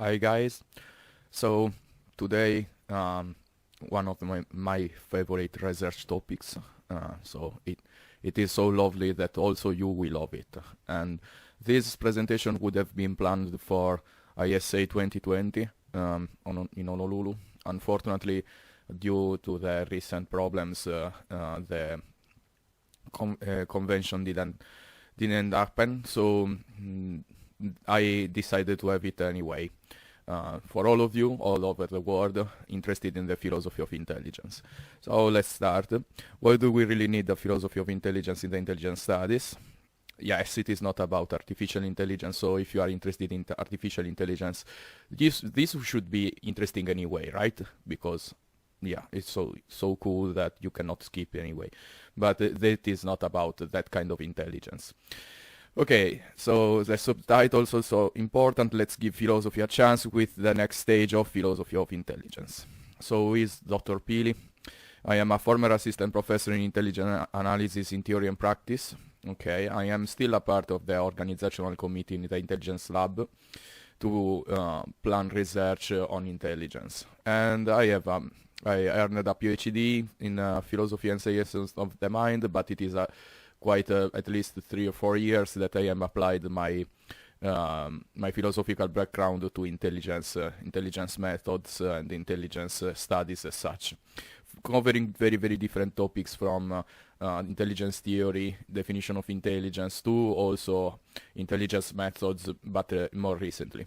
Hi guys. So today one of my favorite research topics. So it is so lovely that also you will love it. And this presentation would have been planned for ISA 2020 in Honolulu. Unfortunately, due to the recent problems, the convention didn't happen. So I decided to have it anyway. For all of you all over the world interested in the philosophy of intelligence. So let's start. Why do we really need the philosophy of intelligence in the intelligence studies? Yes, it is not about artificial intelligence, so if you are interested in artificial intelligence, this should be interesting anyway, right? Because yeah, it's so cool that you cannot skip anyway. But that is not about that kind of intelligence. Okay, so the subtitles also important. Let's give philosophy a chance with the next stage of philosophy of intelligence. So who is Dr. Pili? I am a former assistant professor in intelligence analysis in theory and practice. Okay, I am still a part of the organizational committee in the intelligence lab to plan research on intelligence. And I earned a PhD in philosophy and sciences of the mind, but it is quite at least 3 or 4 years that I am applied my my philosophical background to intelligence methods and intelligence studies as such, covering very different topics from intelligence theory, definition of intelligence, to also intelligence methods, but more recently.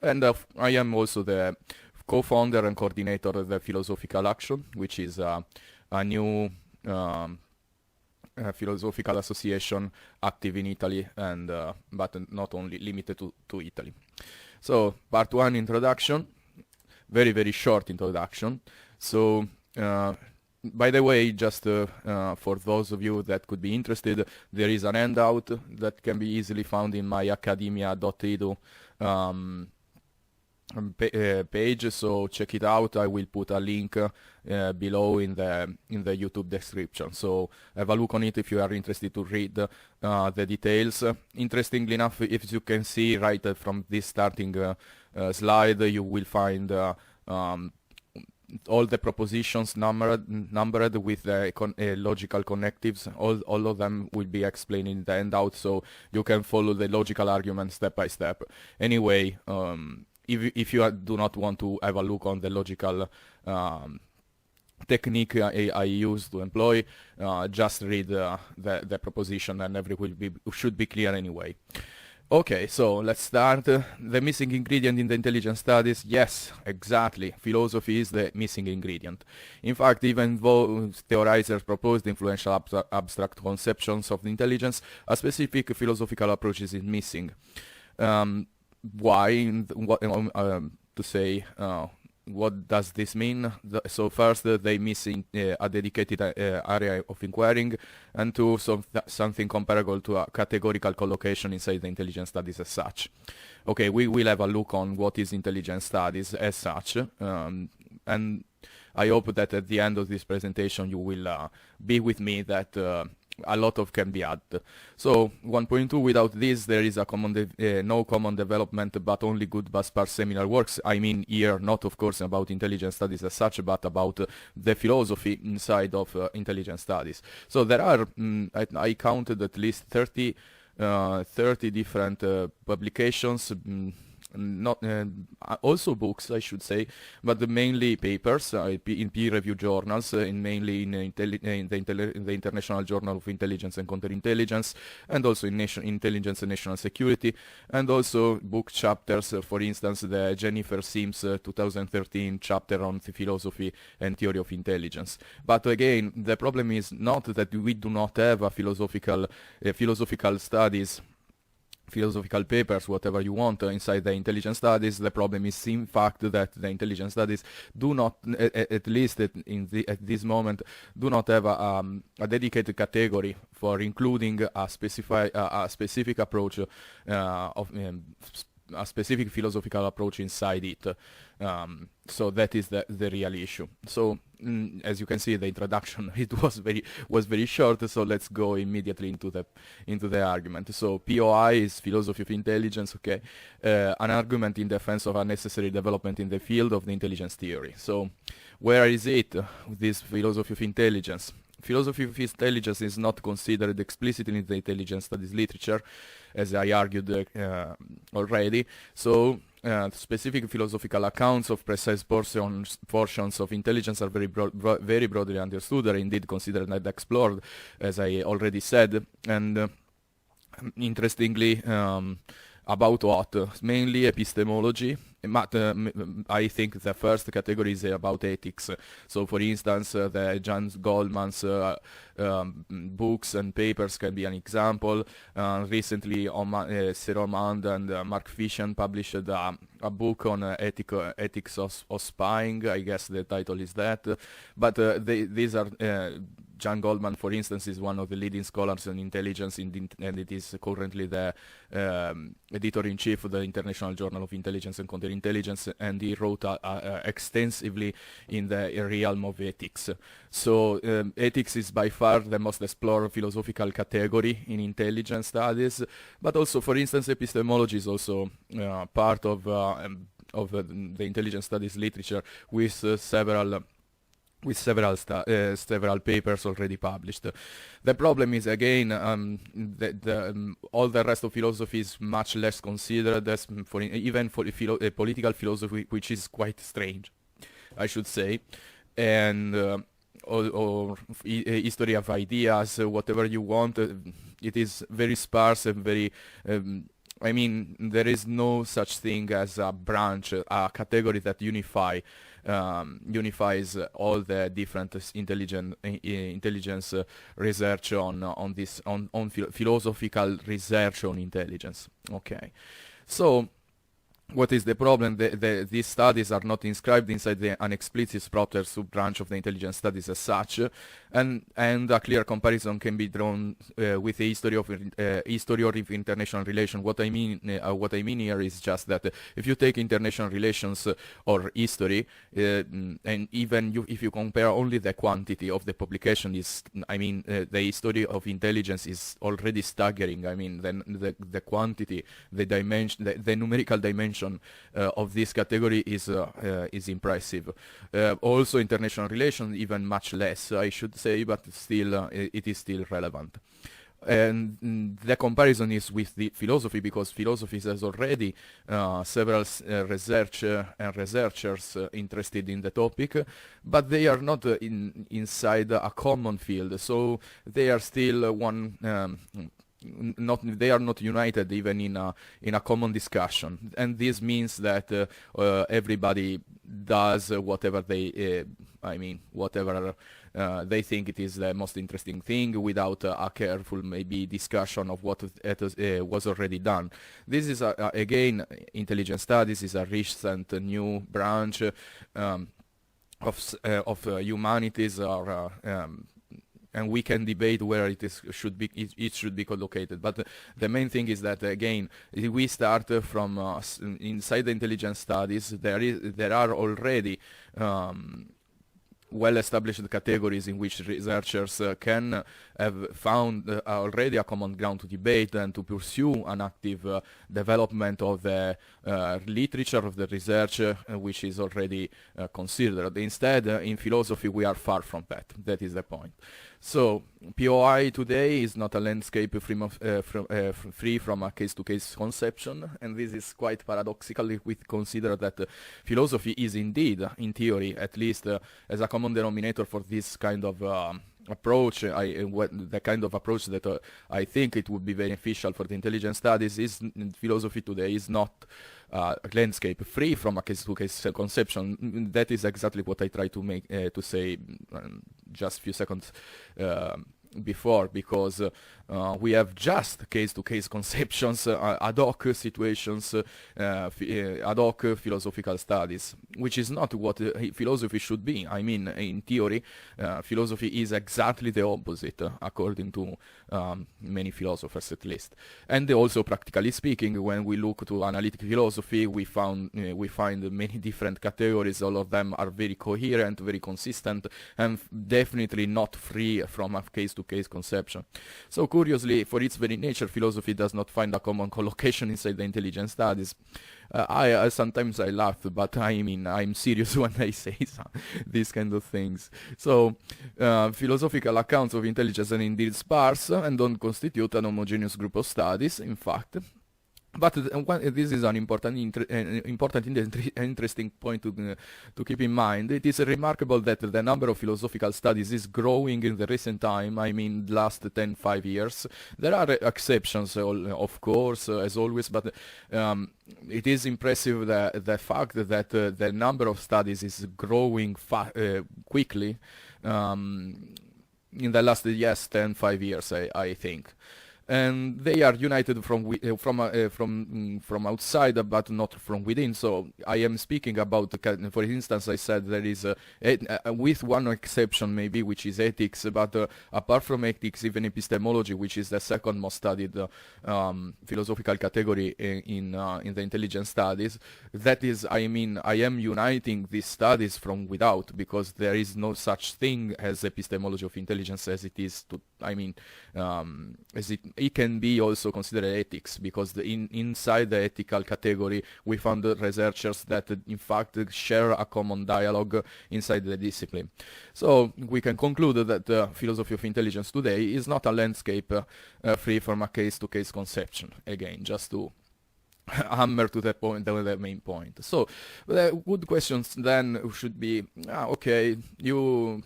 And I am also the co-founder and coordinator of the Philosophical Action, which is a new philosophical association active in Italy, and but not only limited to Italy. So part 1, introduction, very short introduction. So by the way, just for those of you that could be interested, there is an handout that can be easily found in my academia.edu page, so check it out. I will put a link below in the YouTube description, so have a look on it if you are interested to read the details. Interestingly enough, if you can see right from this starting slide, you will find all the propositions numbered with the logical connectives. All of them will be explained in the handout, so you can follow the logical argument step by step. Anyway, if you do not want to have a look on the logical technique I use to employ, just read the proposition and everything should be clear anyway. Okay, so let's start. The missing ingredient in the intelligence studies. Yes, exactly. Philosophy is the missing ingredient. In fact, even though theorizers proposed influential abstract conceptions of intelligence, a specific philosophical approach is missing. Why? To say what does this mean? So first, they missing a dedicated area of inquiring, and two, something comparable to a categorical collocation inside the intelligence studies as such. Okay, we will have a look on what is intelligence studies as such, and I hope that at the end of this presentation you will be with me that a lot of can be added. So 1.2, without this there is a no common development, but only good but sparse seminal works. I mean here not of course about intelligence studies as such, but about the philosophy inside of intelligence studies. So there are, I counted at least 30 different publications, not also books I should say, but mainly papers in peer-reviewed journals, mainly in the International Journal of Intelligence and Counterintelligence, and also in Intelligence and National Security, and also book chapters, for instance the Jennifer Sims 2013 chapter on the philosophy and theory of intelligence. But again, the problem is not that we do not have a philosophical studies, philosophical papers, whatever you want, inside the intelligence studies. The problem is in fact that the intelligence studies do not, at least at this moment, do not have a dedicated category for including a specific approach of a specific philosophical approach inside it. So that is the real issue. So as you can see, the introduction it was very short. So let's go immediately into the argument. So POI is philosophy of intelligence. Okay, an argument in defense of unnecessary development in the field of the intelligence theory. So where is it? This philosophy of intelligence. Philosophy of intelligence is not considered explicitly in the intelligence studies literature, as I argued already. So specific philosophical accounts of precise portions of intelligence are very broadly understood, or indeed considered and explored, as I already said. And interestingly, about what? Mainly epistemology, but I think the first category is about ethics. So for instance, the John Goldman's books and papers can be an example. Recently, Cyril Mand and Mark Fishen published a book on ethics of spying. I guess the title is that. But these are... John Goldman, for instance, is one of the leading scholars on intelligence, and it is currently the editor-in-chief of the International Journal of Intelligence and Counterintelligence, and he wrote extensively in the realm of ethics. So ethics is by far the most explored philosophical category in intelligence studies, but also, for instance, epistemology is also part of the intelligence studies literature, with several papers already published. The problem is, again, all the rest of philosophy is much less considered as even for political philosophy, which is quite strange, I should say, and or history of ideas, whatever you want. It is very sparse and very. I mean, there is no such thing as a branch, a category that unifies all the different intelligence research on philosophical research on intelligence. Okay, so what is the problem? These studies are not inscribed inside an explicit proper sub-branch of the intelligence studies as such, and a clear comparison can be drawn with the history of international relations. What I mean here is just that if you take international relations or history, and even if you compare only the quantity of the publication, the history of intelligence is already staggering. I mean, then the quantity, the dimension, the numerical dimension of this category is impressive. Also, international relations even much less, I should say, but still it is still relevant. And the comparison is with the philosophy, because philosophy has already several researchers interested in the topic, but they are not inside a common field, so they are still they are not united even in a common discussion, and this means that everybody does whatever they think it is the most interesting thing, without a careful maybe discussion of what was already done. This is again, intelligence studies is a recent new branch of humanities, or and we can debate where it should be collocated. But the main thing is that, again, we start from inside the intelligence studies. There are already well-established categories in which researchers can have found already a common ground to debate and to pursue an active development of the literature of the research, which is already considered. Instead, in philosophy, we are far from that. That is the point. So, POI today is not a landscape free from a case-to-case conception, and this is quite paradoxical if we consider that philosophy is indeed, in theory, at least as a common denominator for this kind of approach. The kind of approach that I think it would be beneficial for the intelligence studies is philosophy today is not a landscape free from a case-to-case conception. That is exactly what I try to say just a few seconds before, because we have just case-to-case conceptions, ad hoc situations, ad hoc philosophical studies, which is not what philosophy should be. I mean, in theory, philosophy is exactly the opposite, according to many philosophers at least. And also, practically speaking, when we look to analytic philosophy, we find many different categories. All of them are very coherent, very consistent, and definitely not free from a case-to-case conception. So curiously, for its very nature, philosophy does not find a common collocation inside the intelligent studies. I sometimes I laugh, but I mean, I'm serious when I say these kind of things. So, philosophical accounts of intelligence are indeed sparse and don't constitute an homogeneous group of studies, in fact. But this is an important interesting point to keep in mind. It is remarkable that the number of philosophical studies is growing in the recent time, I mean last 5 years. There are exceptions, of course, as always, but it is impressive the fact that the number of studies is growing quickly in the last 5 years, I think. And they are united from outside, but not from within. So I am speaking about, for instance, I said there is, with one exception maybe, which is ethics, but apart from ethics, even epistemology, which is the second most studied philosophical category in the intelligence studies. That is, I mean, I am uniting these studies from without, because there is no such thing as epistemology of intelligence as it is to, I mean, as it can be also considered ethics, because inside the ethical category we found researchers that in fact share a common dialogue inside the discipline. So we can conclude that the philosophy of intelligence today is not a landscape free from a case-to-case conception. Again, just to hammer to the point, the main point. So the good questions then should be, okay, you,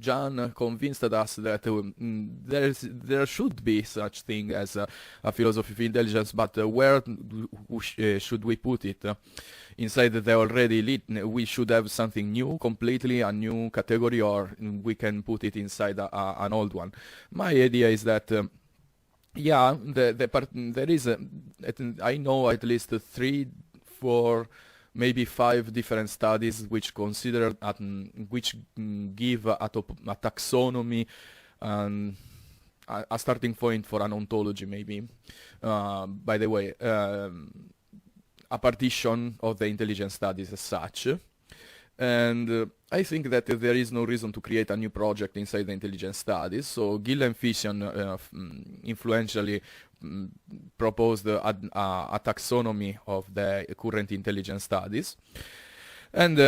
John, convinced us that there should be such thing as a philosophy of intelligence, but where should we put it? Inside the already lit, we should have something new, completely a new category, or we can put it inside an old one. My idea is that there is I know at least 3, 4, maybe 5 different studies which consider which give a taxonomy and a starting point for an ontology, maybe. By the way, a partition of the intelligence studies as such. And I think that there is no reason to create a new project inside the intelligence studies. So Gill and Fission influentially proposed a taxonomy of the current intelligence studies. And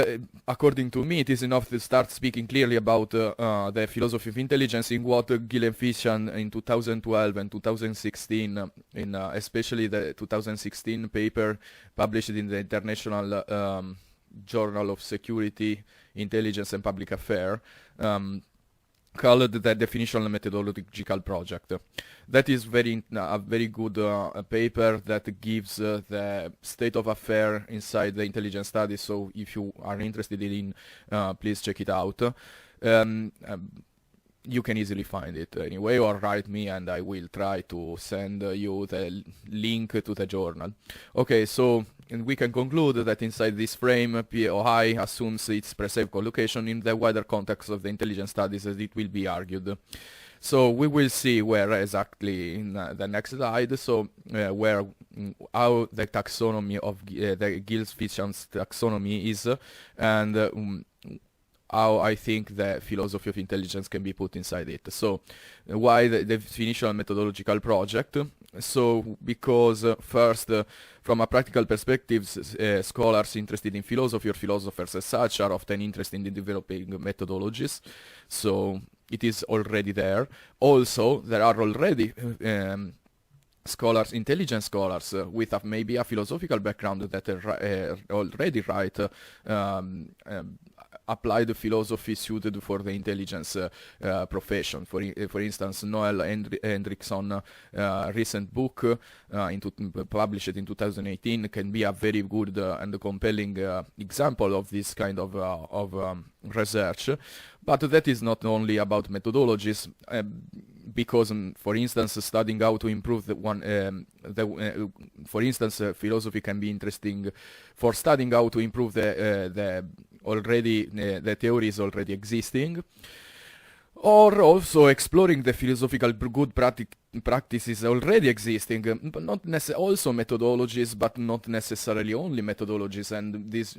according to me, it is enough to start speaking clearly about the philosophy of intelligence in what Gill and Fission in 2012 and 2016, in especially the 2016 paper published in the International Journal of Security, Intelligence and Public Affairs, called the Definitional Methodological Project. That is a very good paper that gives the state of affair inside the intelligence studies. So if you are interested in, please check it out. You can easily find it anyway, or write me and I will try to send you the link to the journal. Okay, so we can conclude that inside this frame, POI assumes its preserved collocation in the wider context of the intelligence studies, as it will be argued. So we will see where exactly in the next slide, so how the taxonomy of the Gill-Fission's taxonomy is, and how I think the philosophy of intelligence can be put inside it. So why the definitional methodological project? So because first, from a practical perspective, scholars interested in philosophy or philosophers as such are often interested in developing methodologies. So it is already there. Also, there are already scholars, intelligent scholars with maybe a philosophical background that already write applied philosophy suited for the intelligence profession. For instance, Noel Hendrickson recent book published in 2018 can be a very good and compelling example of this kind of research. But that is not only about methodologies, because, for instance, studying how to improve for instance, philosophy can be interesting for studying how to improve the theories already existing, or also exploring the philosophical good practices already existing, but not also methodologies, but not necessarily only methodologies. And this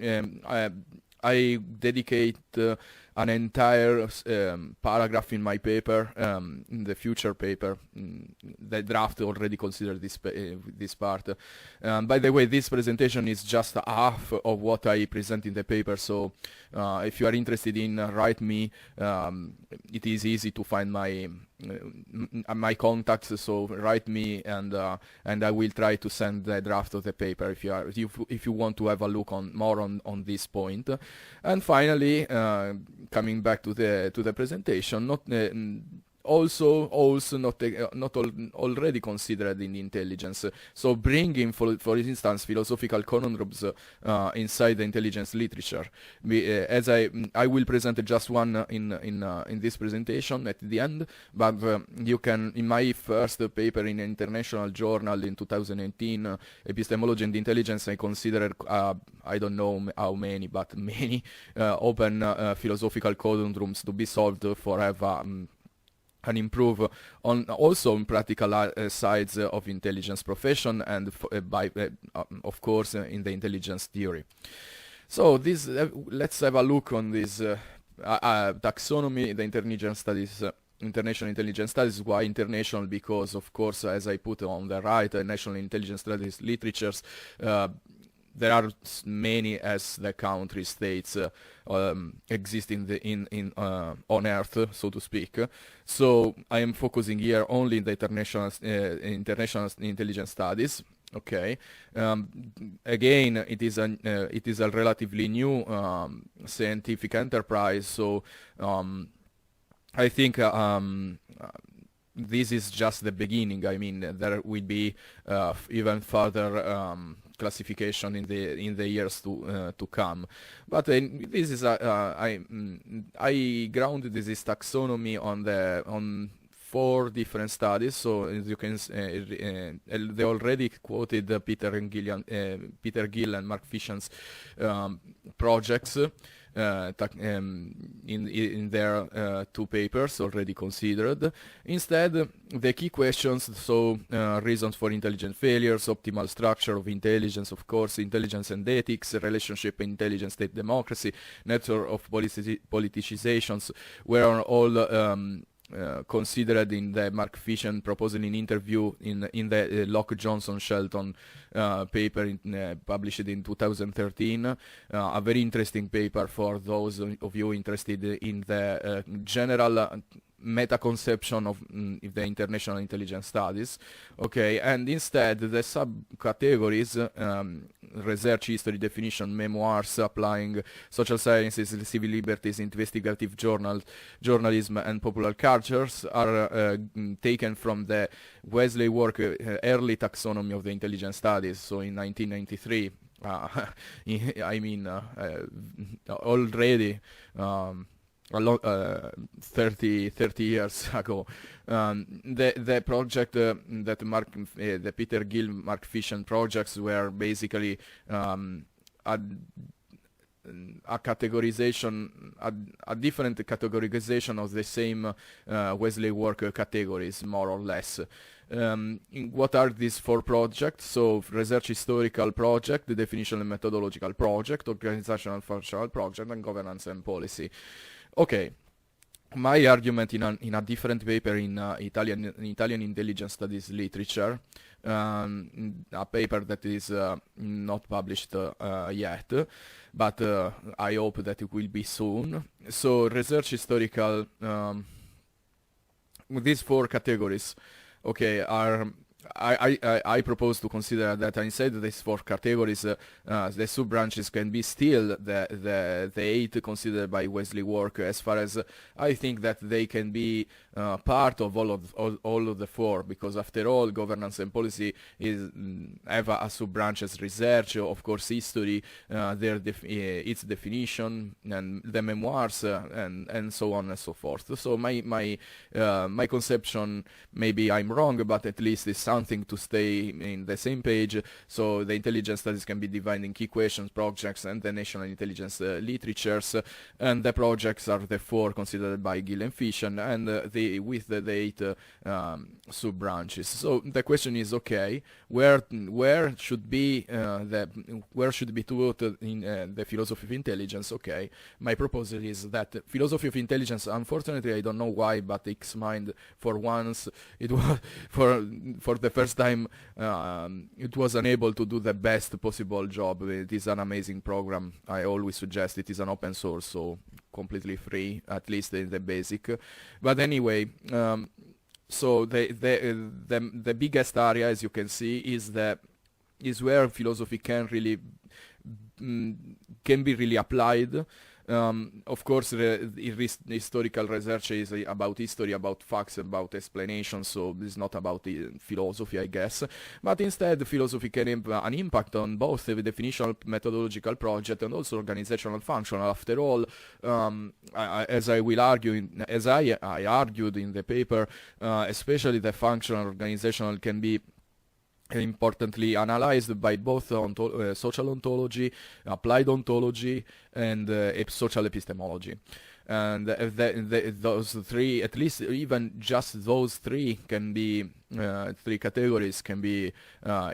I dedicate an entire paragraph in my paper, in the future paper. The draft already considered this part. By the way, this presentation is just half of what I present in the paper, so if you are interested in write me, it is easy to find my contacts, so write me, and I will try to send the draft of the paper if you want to have a look more on this point. And finally, coming back to the presentation, also not already considered in intelligence. So bringing, for instance, philosophical conundrums inside the intelligence literature. As I will present just one in this presentation at the end, but you can, in my first paper in an international journal in 2018, Epistemology and Intelligence, I considered I don't know how many, but many open philosophical conundrums to be solved forever. And improve on also on practical sides of intelligence profession, and of course in the intelligence theory. So this let's have a look on this taxonomy, the intelligence studies. International intelligence studies. Why international? Because of course, as I put on the right, national intelligence studies literatures, there are many as the country states exist on Earth, so to speak. So I am focusing here only in the international intelligence studies. Okay. Again, it is a relatively new scientific enterprise. So I think this is just the beginning. I mean, there will be even further classification in the years to come. But this is I grounded this taxonomy on 4 different studies. So as you can they already quoted Peter Gill and Mark Fishan's projects in their 2 papers already considered. Instead, the key questions, so reasons for intelligent failures, optimal structure of intelligence, of course, intelligence and ethics, relationship intelligence state democracy, nature of politicizations, were all considered in the Mark Fishan proposal in interview in the Locke Johnson Shelton paper published in 2013. A very interesting paper for those of you interested in the general meta-conception of the international intelligence studies. Okay, and instead the subcategories, research history, definition, memoirs, applying social sciences, civil liberties, investigative journalism, and popular cultures are taken from the Wesley work, early taxonomy of the intelligence studies, so in 1993. I mean, already 30 years ago. The project the Peter Gill, Mark Fishan projects were basically a categorization, a different categorization of the same Wesley work categories, more or less. What are these 4 projects? So research historical project, the definitional and methodological project, organizational and functional project, and governance and policy. Okay, my argument in a different paper in Italian intelligence studies literature, a paper that is not published yet, but I hope that it will be soon. So research historical, these 4 categories, okay, are I propose to consider that instead of these four categories, the sub-branches can be still the eight considered by Wesley work, as far as I think that they can be part of all of the four, because after all, governance and policy have a sub-branch as research, of course history, its definition, and the memoirs, and so on and so forth. So my conception, maybe I'm wrong, but at least it's something to stay in the same page. So the intelligence studies can be divided in key questions, projects, and the national intelligence literatures, and the projects are the four considered by Gill and Fisher, and with the eight sub-branches. So the question is, okay, where should be taught in the philosophy of intelligence? Okay, my proposal is that philosophy of intelligence, unfortunately, I don't know why, but X-Mind, for once, it was for the first time, it was unable to do the best possible job. It is an amazing program. I always suggest it is an open source, so completely free, at least in the basic. But anyway, so the biggest area, as you can see, is where philosophy can be really applied. Of course, historical research is about history, about facts, about explanation, so it's not about philosophy, I guess. But instead, philosophy can have an impact on both the definitional methodological project and also organizational functional. After all, as I argued in the paper, especially the functional organizational can be importantly analyzed by both social ontology, applied ontology, and social epistemology. And those three, at least even just those three, can be three categories can be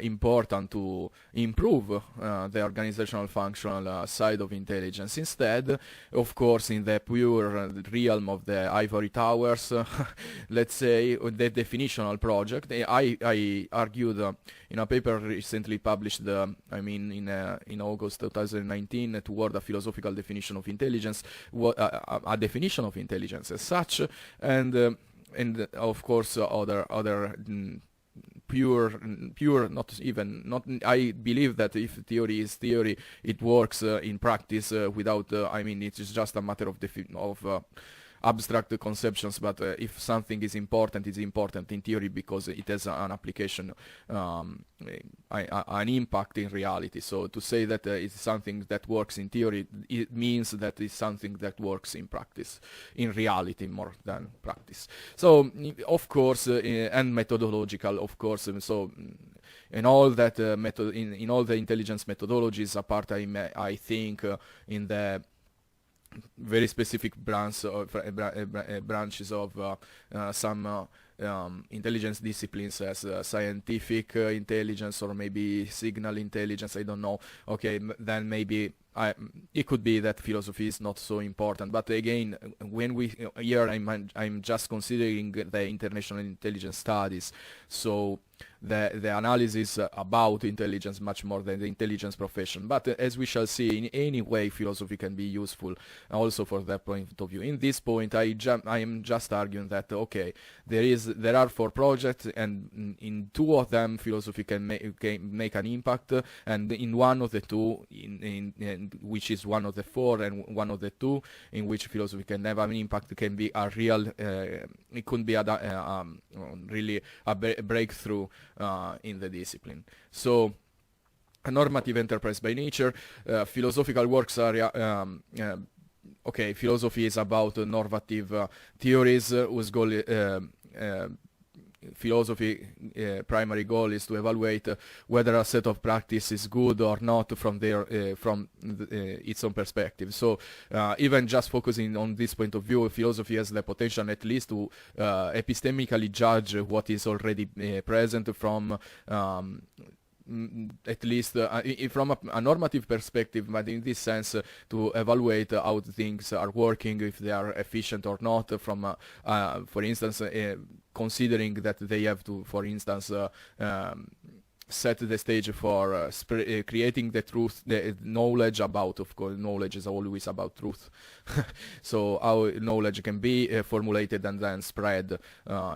important to improve the organizational functional side of intelligence. Instead, of course, in the pure realm of the ivory towers, let's say, the definitional project, I argued in a paper recently published, in August 2019, toward a philosophical definition of intelligence, a definition of intelligence as such, and of course other pure not I believe that if theory is theory, it works in practice without it is just a matter of abstract conceptions, but if something is important, it's important in theory because it has an application, an impact in reality. So to say that it's something that works in theory, it means that it's something that works in practice, in reality more than practice. So of course, and methodological, of course. So in all that in all the intelligence methodologies, apart I think in the very specific branches of some intelligence disciplines, as scientific intelligence or maybe signal intelligence, I don't know. Okay, then maybe it could be that philosophy is not so important. But again, when here I'm just considering the international intelligence studies, so the analysis about intelligence much more than the intelligence profession. But as we shall see, in any way philosophy can be useful also for that point of view. In this point, I am just arguing that okay, there are 4 projects, and in 2 of them philosophy can make an impact, and in one of the 2, in which is one of the 4 and one of the 2 in which philosophy can have an impact, can be a real it could be really a breakthrough in the discipline. So a normative enterprise by nature, philosophical works area. Okay, philosophy is about normative theories whose goal philosophy primary goal is to evaluate whether a set of practice is good or not from its own perspective. So even just focusing on this point of view, philosophy has the potential at least to epistemically judge what is already present from at least from a normative perspective, but in this sense to evaluate how things are working, if they are efficient or not, from for instance considering that they have to, for instance, set the stage for creating the truth, the knowledge about, of course, knowledge is always about truth. So how knowledge can be formulated and then spread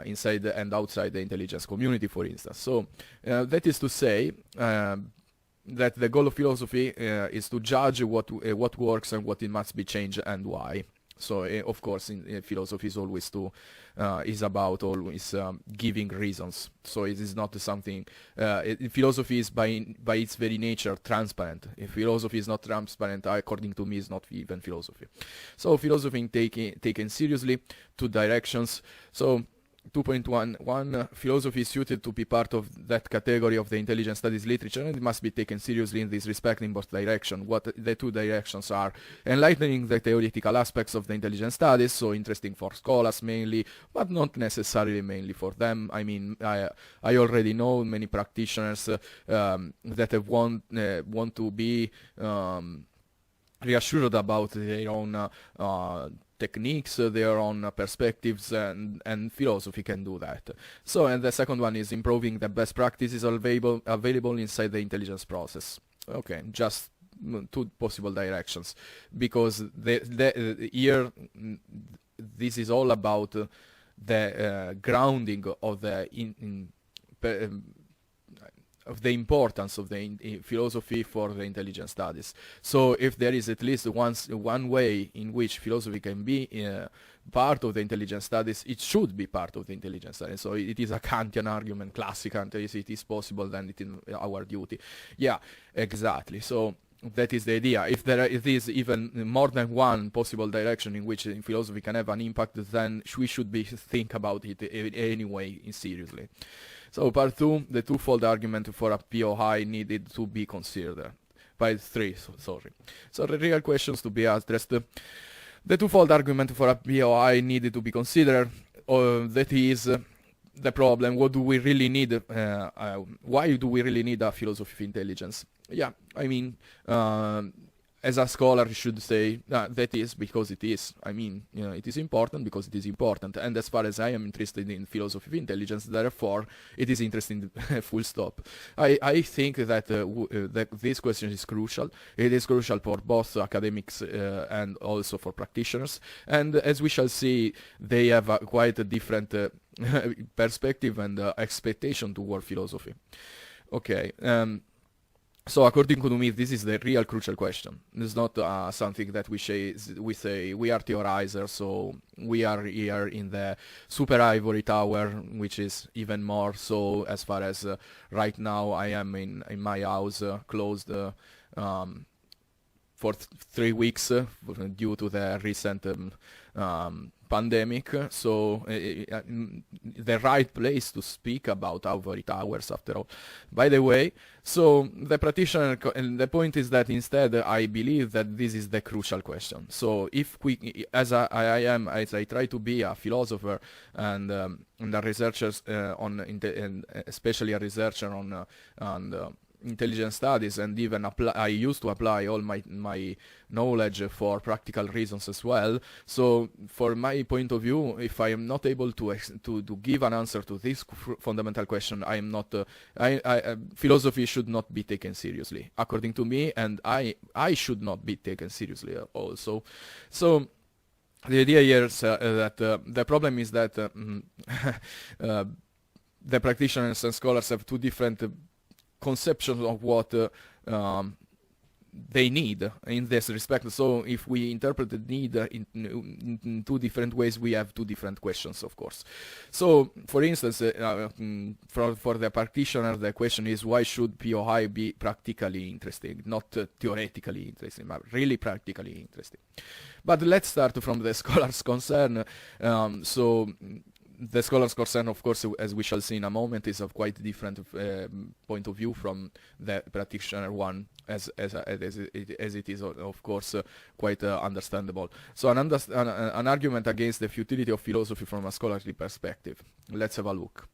inside and outside the intelligence community, for instance. So that is to say that the goal of philosophy is to judge what works and what it must be changed and why. So of course, in philosophy is always is about always giving reasons. So it is not something. Philosophy is by its very nature transparent. If philosophy is not transparent, according to me, is not even philosophy. So philosophy taken seriously, two directions. So 2.11 philosophy is suited to be part of that category of the intelligence studies literature, and it must be taken seriously in this respect in both directions. What the two directions are: enlightening the theoretical aspects of the intelligence studies, so interesting for scholars mainly, but not necessarily mainly for them. I mean, I already know many practitioners that want to be reassured about their own techniques, their own perspectives, and philosophy can do that. So, and the second one is improving the best practices available inside the intelligence process. Okay, just two possible directions, because here this is all about the grounding of the of the importance of the philosophy for the intelligence studies. So if there is at least one way in which philosophy can be part of the intelligence studies, it should be part of the intelligence studies. So it is a Kantian argument, classic Kantian, if it is possible, then it is our duty. Yeah, exactly. So that is the idea. If there is even more than one possible direction in which philosophy can have an impact, then we should think about it anyway seriously. So part 2, the twofold argument for a POI needed to be considered. Part 3, sorry. So the real questions to be addressed. The twofold argument for a POI needed to be considered. That is the problem. What do we really need? Why do we really need a philosophy of intelligence? Yeah, I mean, as a scholar, you should say that is because it is. I mean, it is important because it is important. And as far as I am interested in philosophy of intelligence, therefore, it is interesting. Full stop. I think that that this question is crucial. It is crucial for both academics and also for practitioners. And as we shall see, they have quite a different perspective and expectation toward philosophy. Okay. So according to me, this is the real crucial question. It's not something that we say we are theorizers, so we are here in the super ivory tower, which is even more so as far as right now I am in my house closed for 3 weeks due to the recent pandemic. So the right place to speak about ivory towers, after all. By the way, so the practitioner, and the point is that instead I believe that this is the crucial question. So if we, as I try to be a philosopher and a researcher and especially a researcher on intelligence studies, and even I used to apply all my knowledge for practical reasons as well. So for my point of view, if I am not able to give an answer to this fundamental question, I am not philosophy should not be taken seriously according to me, and I should not be taken seriously also. So the idea here is that the problem is that the practitioners and scholars have two different conceptions of what they need in this respect. So if we interpret the need in two different ways, we have two different questions, of course. So for instance, for the practitioner, the question is, why should POI be practically interesting, not theoretically interesting, but really practically interesting? But let's start from the scholar's concern. So the scholar's concern, of course, as we shall see in a moment, is of quite different point of view from the practitioner one, as it is, of course, quite understandable. So an argument against the futility of philosophy from a scholarly perspective. Let's have a look.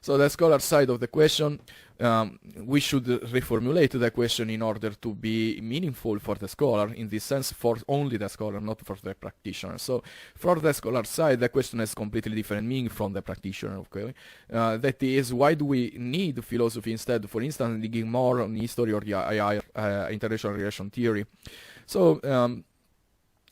So the scholar side of the question, we should reformulate the question in order to be meaningful for the scholar, in this sense for only the scholar, not for the practitioner. So for the scholar side, the question has completely different meaning from the practitioner, okay? That is, why do we need philosophy instead, for instance, digging more on history or the international relation theory? So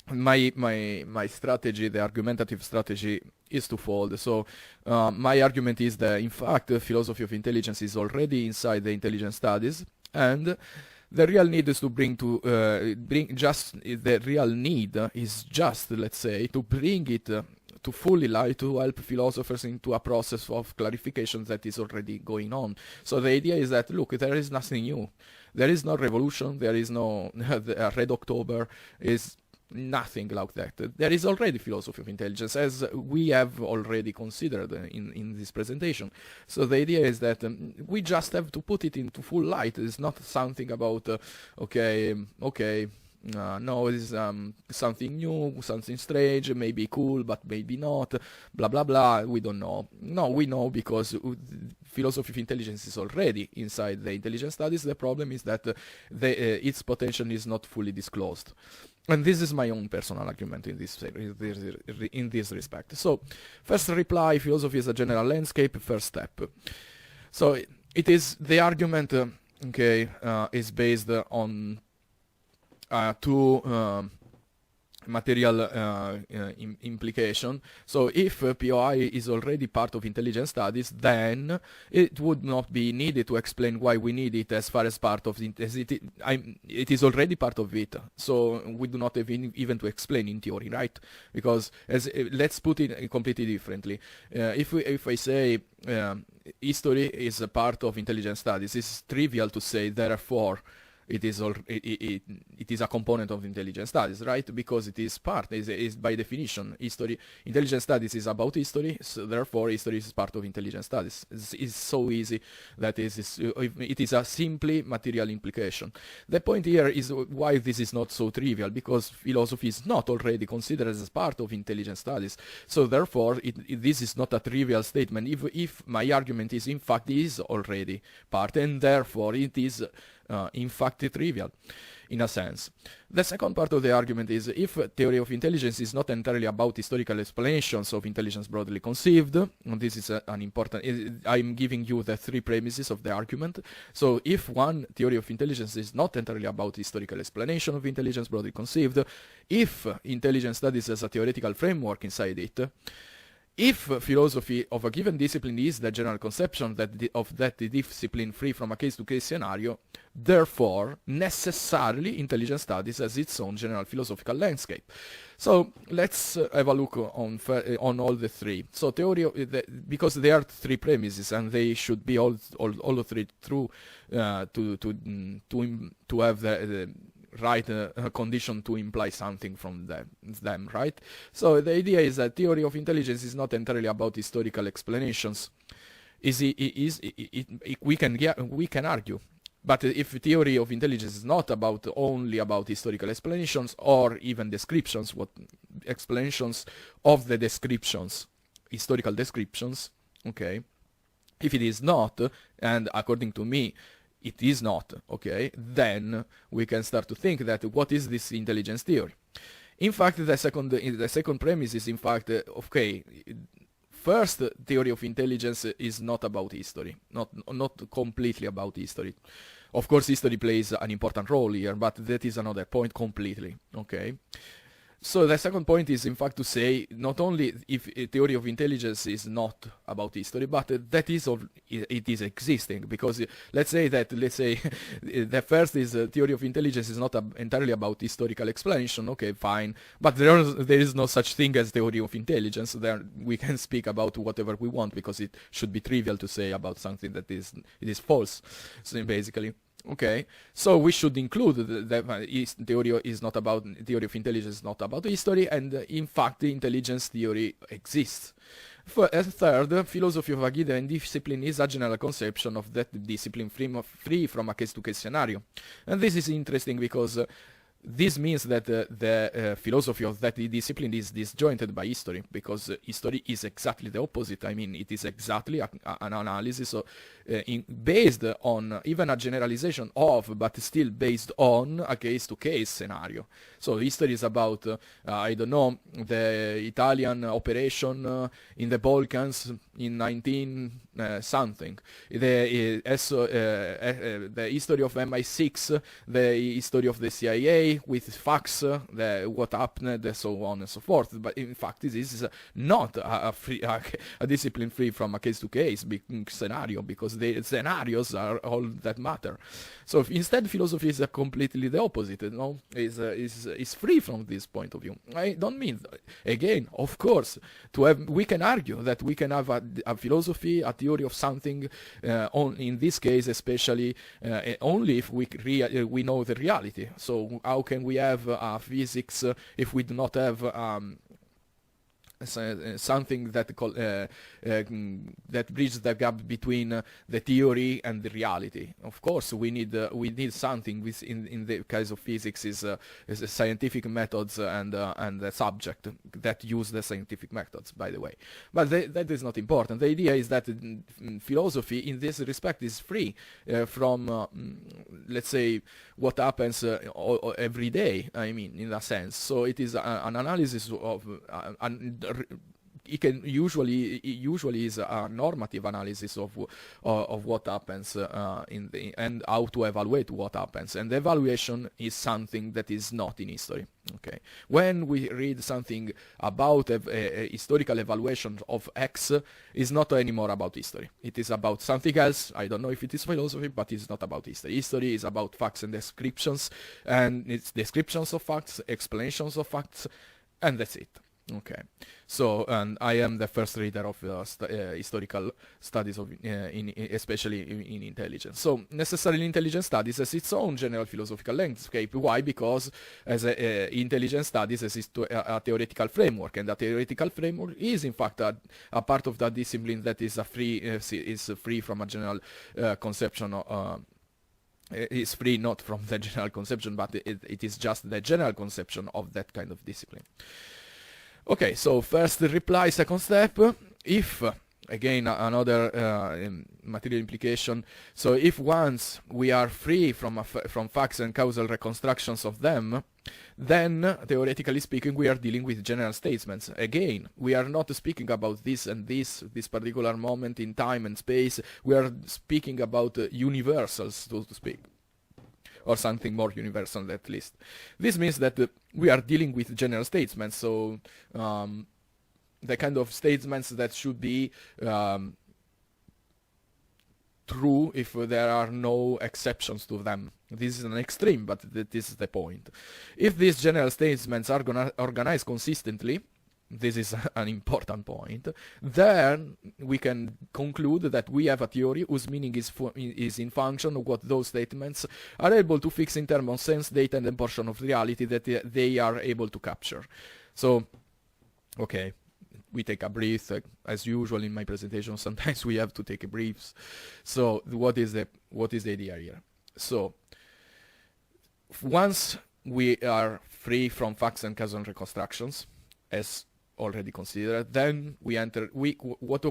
my strategy, the argumentative strategy, is twofold. So my argument is that in fact the philosophy of intelligence is already inside the intelligence studies, and the real need is to the real need is just, let's say, to bring it to fully light, to help philosophers into a process of clarification that is already going on. So the idea is that, look, there is nothing new. There is no revolution, there is no Red October, is nothing like that. There is already philosophy of intelligence, as we have already considered in this presentation. So the idea is that we just have to put it into full light. It's not something about, no, it is something new, something strange, maybe cool, but maybe not, blah, blah, blah, we don't know. No, we know because philosophy of intelligence is already inside the intelligence studies. The problem is that its potential is not fully disclosed. And this is my own personal argument in this respect. So, first reply, philosophy is a general landscape, first step. So, it is, the argument, is based on two material implication. So if POI is already part of intelligence studies, then it would not be needed to explain why we need it as far as part of it is already part of it. So we do not have even to explain in theory, right? Because let's put it completely differently. If I say history is a part of intelligence studies, it's trivial to say therefore it is a component of intelligence studies, right? Because it is part, is by definition, history. Intelligence studies is about history, so therefore history is part of intelligence studies. It's so easy that it is a simply material implication. The point here is why this is not so trivial, because philosophy is not already considered as part of intelligence studies. So therefore, this is not a trivial statement. If my argument is in fact is already part, and therefore it is in fact trivial, in a sense. The second part of the argument is, if theory of intelligence is not entirely about historical explanations of intelligence broadly conceived, and this is an important, I'm giving you the three premises of the argument. So if one theory of intelligence is not entirely about historical explanation of intelligence broadly conceived, if intelligence studies has a theoretical framework inside it, if philosophy of a given discipline is the general conception of that discipline free from a case-to-case scenario, therefore, necessarily, intelligence studies has its own general philosophical landscape. So let's have a look on all the three. So because there are three premises, and they should be all three true to have the right condition to imply something from them, right? So the idea is that theory of intelligence is not entirely about historical explanations. We can argue, but if theory of intelligence is not only about historical explanations or even descriptions, explanations of the descriptions, historical descriptions, okay? If it is not, and according to me, it is not, okay, then we can start to think that what is this intelligence theory? In fact, the second premise is, in fact, okay, first, theory of intelligence is not about history, not completely about history. Of course, history plays an important role here, but that is another point completely, okay? So the second point is, in fact, to say not only if a theory of intelligence is not about history, but that it is existing. Because let's say the first is theory of intelligence is not entirely about historical explanation. Okay, fine, but there is no such thing as theory of intelligence. There we can speak about whatever we want, because it should be trivial to say about something that it is false. So basically. Okay, so we should include the theory of intelligence is not about history, and in fact the intelligence theory exists. Third, philosophy of a given discipline is a general conception of that discipline free from a case-to-case scenario. And this is interesting because This means that the philosophy of that discipline is disjointed by history, because history is exactly the opposite. I mean, it is exactly an analysis based on even a generalization of, but still based on a case-to-case scenario. So history is about, I don't know, the Italian operation in the Balkans in 19 something. The history of MI6, the history of the CIA with facts, what happened, so on and so forth. But in fact, this is not a discipline free from a case-to-case scenario, because the scenarios are all that matter. So instead, philosophy is completely the opposite. No, is free from this point of view. I don't mean, again, of course, we can argue that we can have a philosophy, a theory of something, in this case especially, only if we know the reality. So how can we have physics if we do not have something that that bridges the gap between the theory and the reality? Of course, we need something. In the case of physics, is scientific methods and the subject that use the scientific methods, by the way. But that is not important. The idea is that philosophy, in this respect, is free from, let's say, what happens every day. I mean, in a sense. So it is an analysis of it can usually is a normative analysis of what happens and how to evaluate what happens, and the evaluation is something that is not in history. Okay, when we read something about a historical evaluation of X, is not anymore about history. It is about something else. I don't know if it is philosophy, but it's not about history. History is about facts and descriptions, and it's descriptions of facts, explanations of facts, and that's it. Okay, so and I am the first reader of historical studies of, especially in intelligence. So necessarily intelligence studies has its own general philosophical landscape. Why? Because as intelligence studies exists a theoretical framework, and the theoretical framework is in fact a part of that discipline that is free from a general conception. Is free not from the general conception, but it is just the general conception of that kind of discipline. Okay, so first reply, second step. If, again, another material implication, so if once we are free from facts and causal reconstructions of them, then, theoretically speaking, we are dealing with general statements. Again, we are not speaking about this and this particular moment in time and space. We are speaking about universals, so to speak, or something more universal at least. This means that we are dealing with general statements, so the kind of statements that should be true if there are no exceptions to them. This is an extreme, but this is the point. If these general statements are organized consistently, this is an important point, then we can conclude that we have a theory whose meaning is in function of what those statements are able to fix in terms of sense, data, and the portion of reality that they are able to capture. So, okay, we take a breath, as usual in my presentation. Sometimes we have to take a breath. So, what is the idea here? So, once we are free from facts and causal reconstructions, as already considered, then we enter. What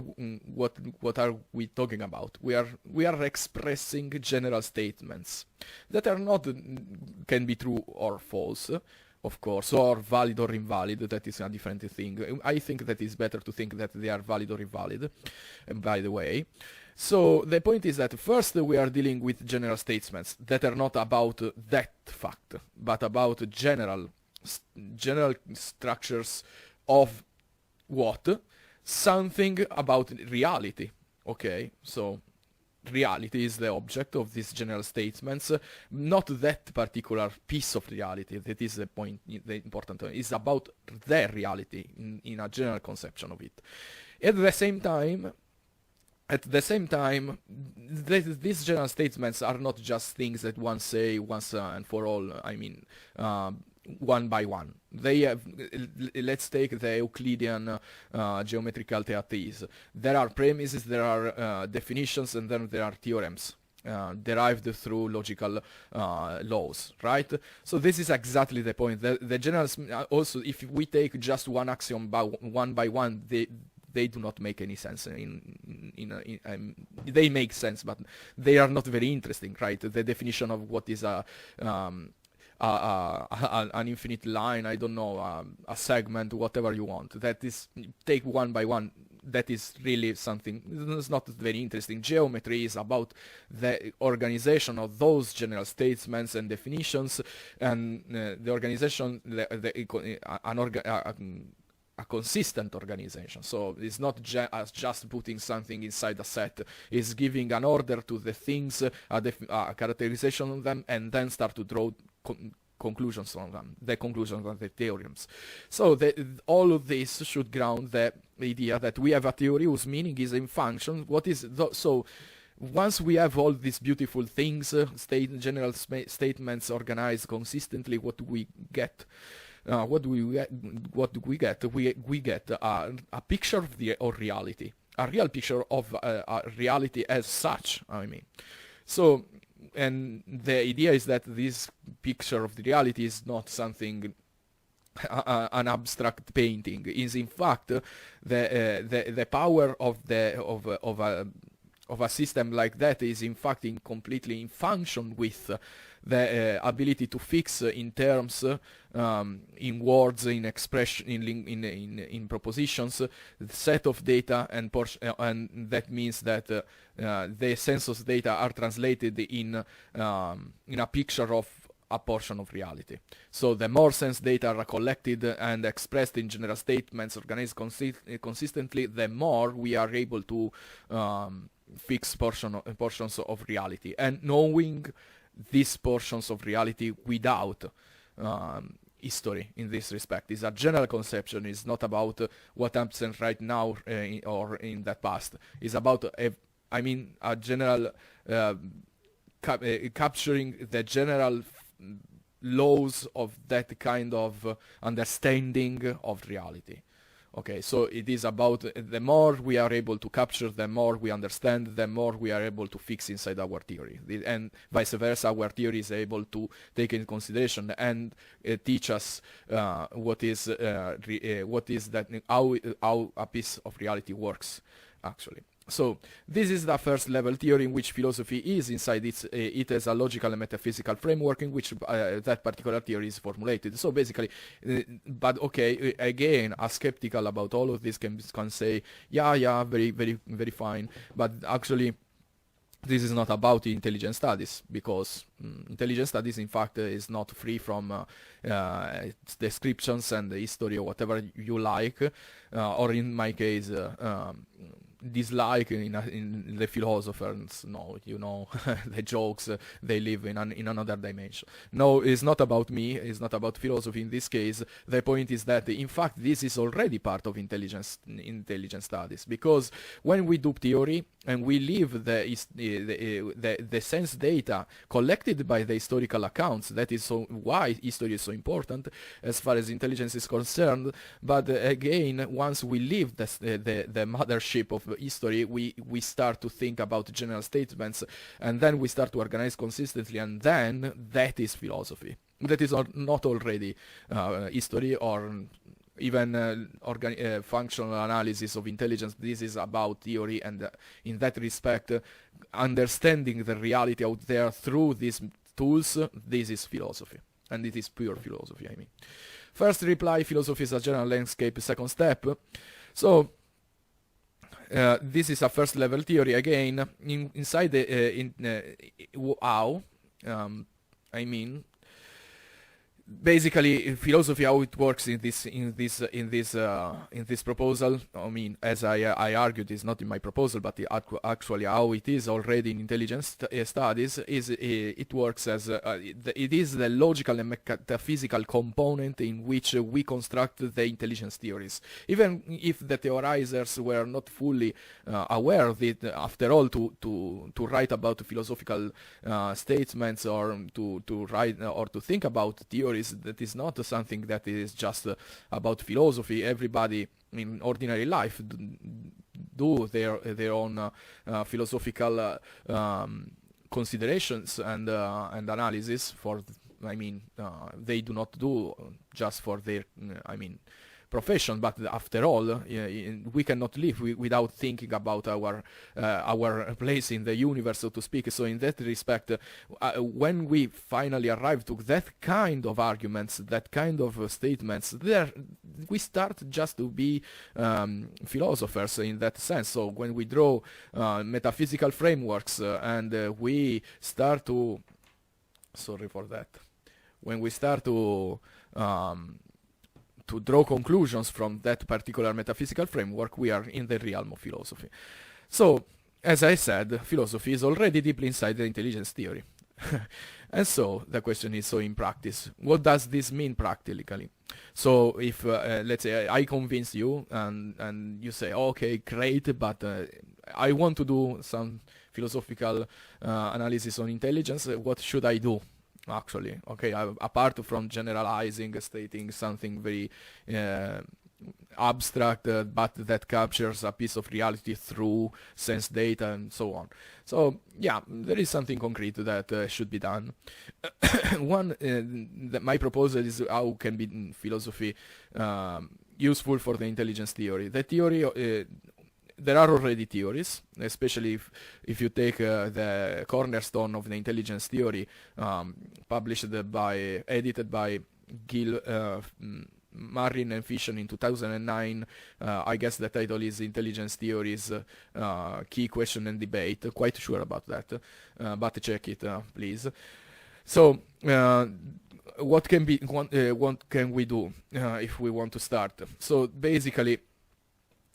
are we talking about? We are expressing general statements that are not can be true or false, of course, or valid or invalid. That is a different thing. I think that it's better to think that they are valid or invalid. By the way, so the point is that first we are dealing with general statements that are not about that fact, but about general structures of what? Something about reality. Okay, so reality is the object of these general statements, not that particular piece of reality. That is the point, the important point. It's about their reality in a general conception of it. At the same time, these general statements are not just things that one say once and for all. I mean, one by one. They have, let's take the Euclidean geometrical theates. There are premises, there are definitions, and then there are theorems. derived through logical laws, right? So this is exactly the point. The generals also, if we take just one axiom by one, they do not make any sense. They make sense, but they are not very interesting, right? The definition of what is an infinite line, I don't know, a segment, whatever you want. That is, take one by one. That is really something that's not very interesting. Geometry is about the organization of those general statements and definitions, and the organization, a consistent organization. So it's not just putting something inside a set. It's giving an order to the things, a characterization of them, and then start to draw conclusions from them, the conclusions of the theorems. So all of this should ground the idea that we have a theory whose meaning is in function. What is so once we have all these beautiful things, general statements organized consistently, what do we get? What do we get? We get a picture of reality, a real picture of reality as such, I mean. So, and the idea is that this picture of the reality is not something, an abstract painting. Is in fact the power of a system like that is in fact completely in function with the ability to fix in terms, in words, in expression, in propositions, the set of data, and that means that the census data are translated in a picture of a portion of reality. So the more sense data are collected and expressed in general statements organized consistently, the more we are able to fix portions of reality. And knowing these portions of reality without history in this respect is a general conception. Is not about what happens right now or in that past. It's about a general capturing the general laws of that kind of understanding of reality. Okay, so it is about the more we are able to capture, the more we understand, the more we are able to fix inside our theory, and vice versa. Our theory is able to take into consideration and teach us what is that, how a piece of reality works actually. So this is the first level theory in which philosophy is inside it as a logical and metaphysical framework in which that particular theory is formulated. So basically, but okay, again, a skeptical about all of this can say, yeah, very, very, very fine, but actually this is not about intelligence studies, because intelligence studies in fact is not free from descriptions and history or whatever you like, or in my case dislike in the philosophers. No, you know, the jokes, they live in another dimension. No, it's not about me, it's not about philosophy in this case. The point is that in fact this is already part of intelligence studies, because when we do theory and we leave the sense data collected by the historical accounts, that is so why history is so important as far as intelligence is concerned. But again, once we leave the mothership of history, we start to think about general statements, and then we start to organize consistently, and then that is philosophy. That is not already history or even functional analysis of intelligence. This is about theory, and in that respect, understanding the reality out there through these tools, this is philosophy, and it is pure philosophy, I mean. First reply, philosophy is a general landscape. Second step. So this is a first level theory again. Inside how I mean, basically philosophy, how it works in this proposal. I mean, as I argued, is not in my proposal, but actually how it is already in intelligence studies is it works as it is the logical and metaphysical component in which we construct the intelligence theories. Even if the theorizers were not fully aware of it, after all, to write about philosophical statements, or to write or to think about theories, that is not something that is just about philosophy. Everybody in ordinary life do their own philosophical considerations and analysis for, they do not do just for their, profession, but after all, we cannot live without thinking about our place in the universe, so to speak. So in that respect, when we finally arrive to that kind of arguments, that kind of statements, there we start just to be philosophers in that sense. So when we draw metaphysical frameworks and we start to, sorry for that, when we start to draw conclusions from that particular metaphysical framework, we are in the realm of philosophy. So, as I said, philosophy is already deeply inside the intelligence theory. And so, the question is, so in practice, what does this mean practically? So, if, let's say, I convince you, and you say, okay, great, but I want to do some philosophical analysis on intelligence, what should I do? Actually, okay, apart from generalizing, stating something very abstract, but that captures a piece of reality through sense data and so on. So, yeah, there is something concrete that should be done. One, my proposal is how can be philosophy useful for the intelligence theory. The theory, there are already theories, especially if you take the cornerstone of the intelligence theory, edited by Gill, Marrin and Fisher in 2009. I guess the title is Intelligence Theories, Key Question and Debate. Quite sure about that, but check it, please. So, what can we do if we want to start? So basically,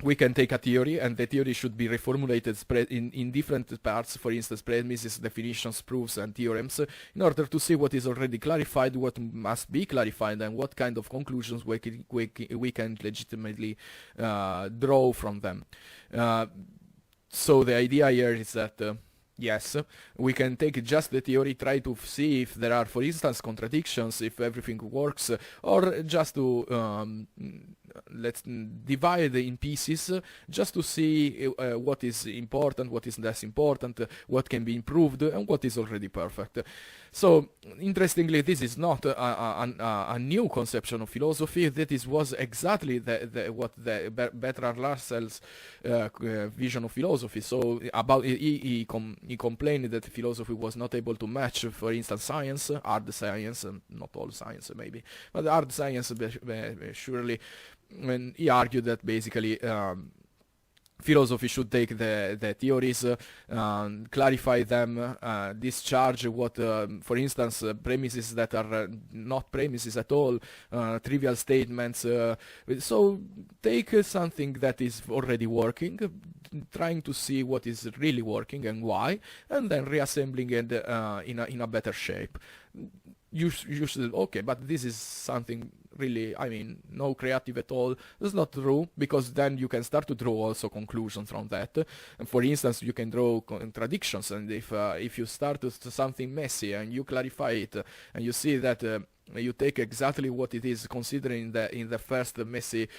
we can take a theory, and the theory should be reformulated in different parts, for instance, premises, definitions, proofs, and theorems, in order to see what is already clarified, what must be clarified, and what kind of conclusions we can legitimately draw from them. So the idea here is that yes, we can take just the theory, try to see if there are, for instance, contradictions, if everything works, or just to let's divide in pieces, just to see what is important, what is less important, what can be improved, and what is already perfect. So, interestingly, this is not a new conception of philosophy. That was exactly what the Bertrand Russell's vision of philosophy. So, about he complained that philosophy was not able to match, for instance, science, hard science, not all science maybe, but hard science surely. And he argued that basically philosophy should take the theories, clarify them, discharge what, for instance, premises that are not premises at all, trivial statements. So take something that is already working, trying to see what is really working and why, and then reassembling it in a better shape. You should, okay, but this is something really, no creative at all. That's not true, because then you can start to draw also conclusions from that. And for instance, you can draw contradictions, and if you start with something messy and you clarify it, and you see that you take exactly what it is considering in the first messy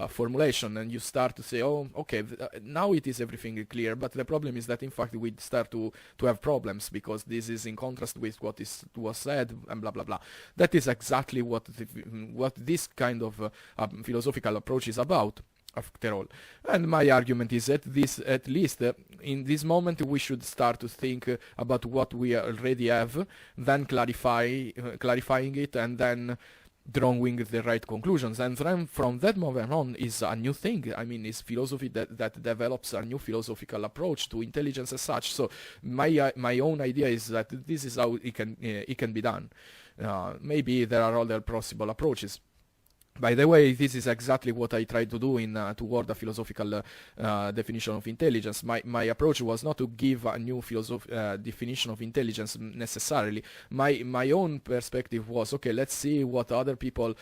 formulation, and you start to say, oh, okay, now it is everything clear, but the problem is that in fact we start to have problems, because this is in contrast with what was said, and blah blah blah. That is exactly what this kind of philosophical approach is about, after all. And my argument is that at least in this moment, we should start to think about what we already have, then clarifying it, and then drawing the right conclusions. And then from that moment on is a new thing. It's philosophy that develops a new philosophical approach to intelligence as such. So my own idea is that this is how it can be done. Maybe there are other possible approaches. By the way, this is exactly what I tried to do toward a philosophical definition of intelligence. My approach was not to give a new definition of intelligence necessarily. My own perspective was, okay, let's see what other people,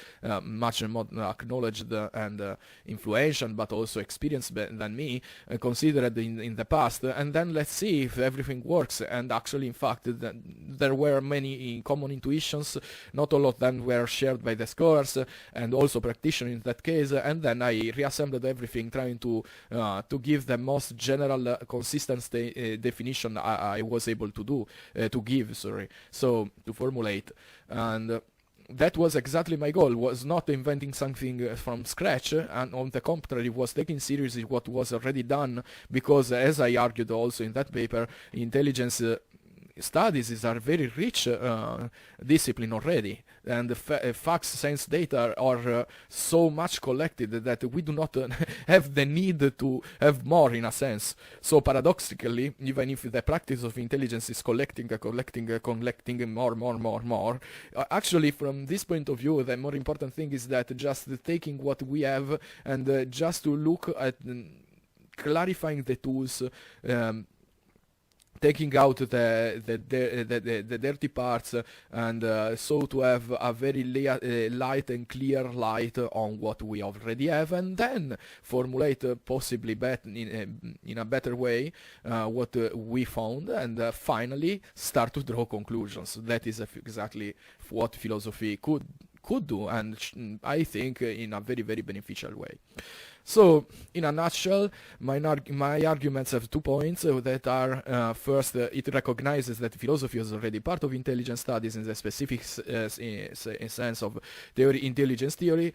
much more acknowledged and influential, but also experienced than me, considered in the past, and then let's see if everything works. And actually, in fact, there were many common intuitions. Not all of them were shared by the scholars, and also also practitioner in that case, and then I reassembled everything, trying to give the most general, consistent definition I was able to do, to give, sorry, so to formulate, and that was exactly my goal, was not inventing something from scratch, and on the contrary, was taking seriously what was already done, because as I argued also in that paper, intelligence studies is a very rich discipline already, and the facts, science data are so much collected that we do not have the need to have more, in a sense. So paradoxically, even if the practice of intelligence is collecting more, actually from this point of view, the more important thing is that just taking what we have and just to look at clarifying the tools, taking out the dirty parts, and so to have a very light and clear light on what we already have, and then formulate possibly in a better way what we found, and finally start to draw conclusions. That is exactly what philosophy could do, and I think in a very, very beneficial way. So, in a nutshell, my arguments have 2 points that are, first, it recognizes that philosophy is already part of intelligence studies in the specific sense of intelligence theory,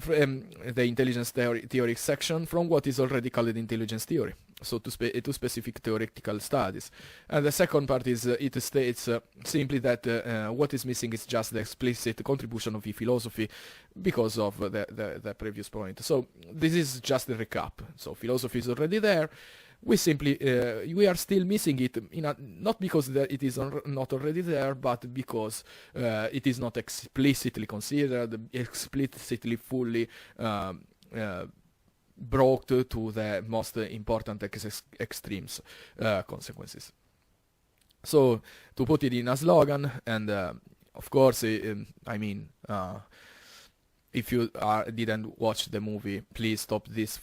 the intelligence theory section, from what is already called intelligence theory, so to specific theoretical studies. And the second part is, it states simply that what is missing is just the explicit contribution of philosophy because of the previous point. So this is just a recap. So philosophy is already there. We simply we are still missing it, not because it is not already there, but because it is not explicitly considered, explicitly fully brought to the most important extremes consequences. So to put it in a slogan, and of course, I mean, if you didn't watch the movie, please stop this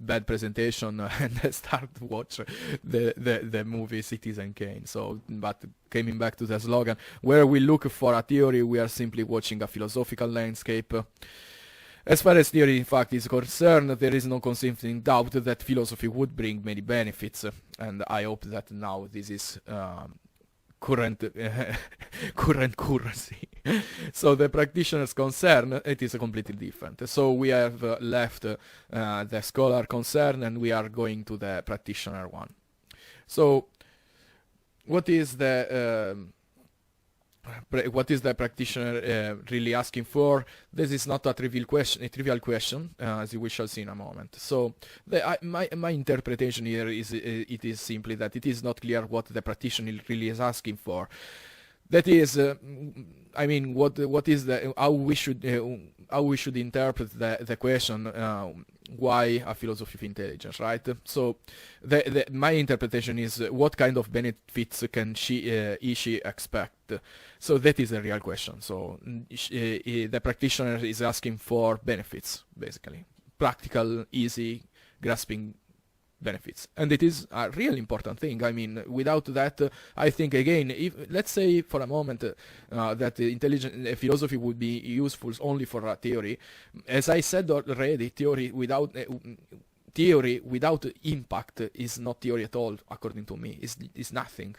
bad presentation and start to watch the movie Citizen Kane. So, but coming back to the slogan, where we look for a theory, we are simply watching a philosophical landscape. As far as theory in fact is concerned, there is no conflicting doubt that philosophy would bring many benefits, and I hope that now this is current currency. So the practitioner's concern, it is completely different. So we have left the scholar concern, and we are going to the practitioner one. So what is the practitioner really asking for? This is not a trivial question, as we shall see in a moment. So my interpretation here is it is simply that it is not clear what the practitioner really is asking for. That is, I mean, what is how we should interpret the question, why a philosophy of intelligence, right? So my interpretation is what kind of benefits can she expect? So that is the real question. So the practitioner is asking for benefits, basically, practical, easy, grasping benefits, and it is a real important thing. I mean, without that, I think again, if let's say for a moment that intelligent philosophy would be useful only for a theory, as I said already, theory without impact is not theory at all, according to me. Is nothing.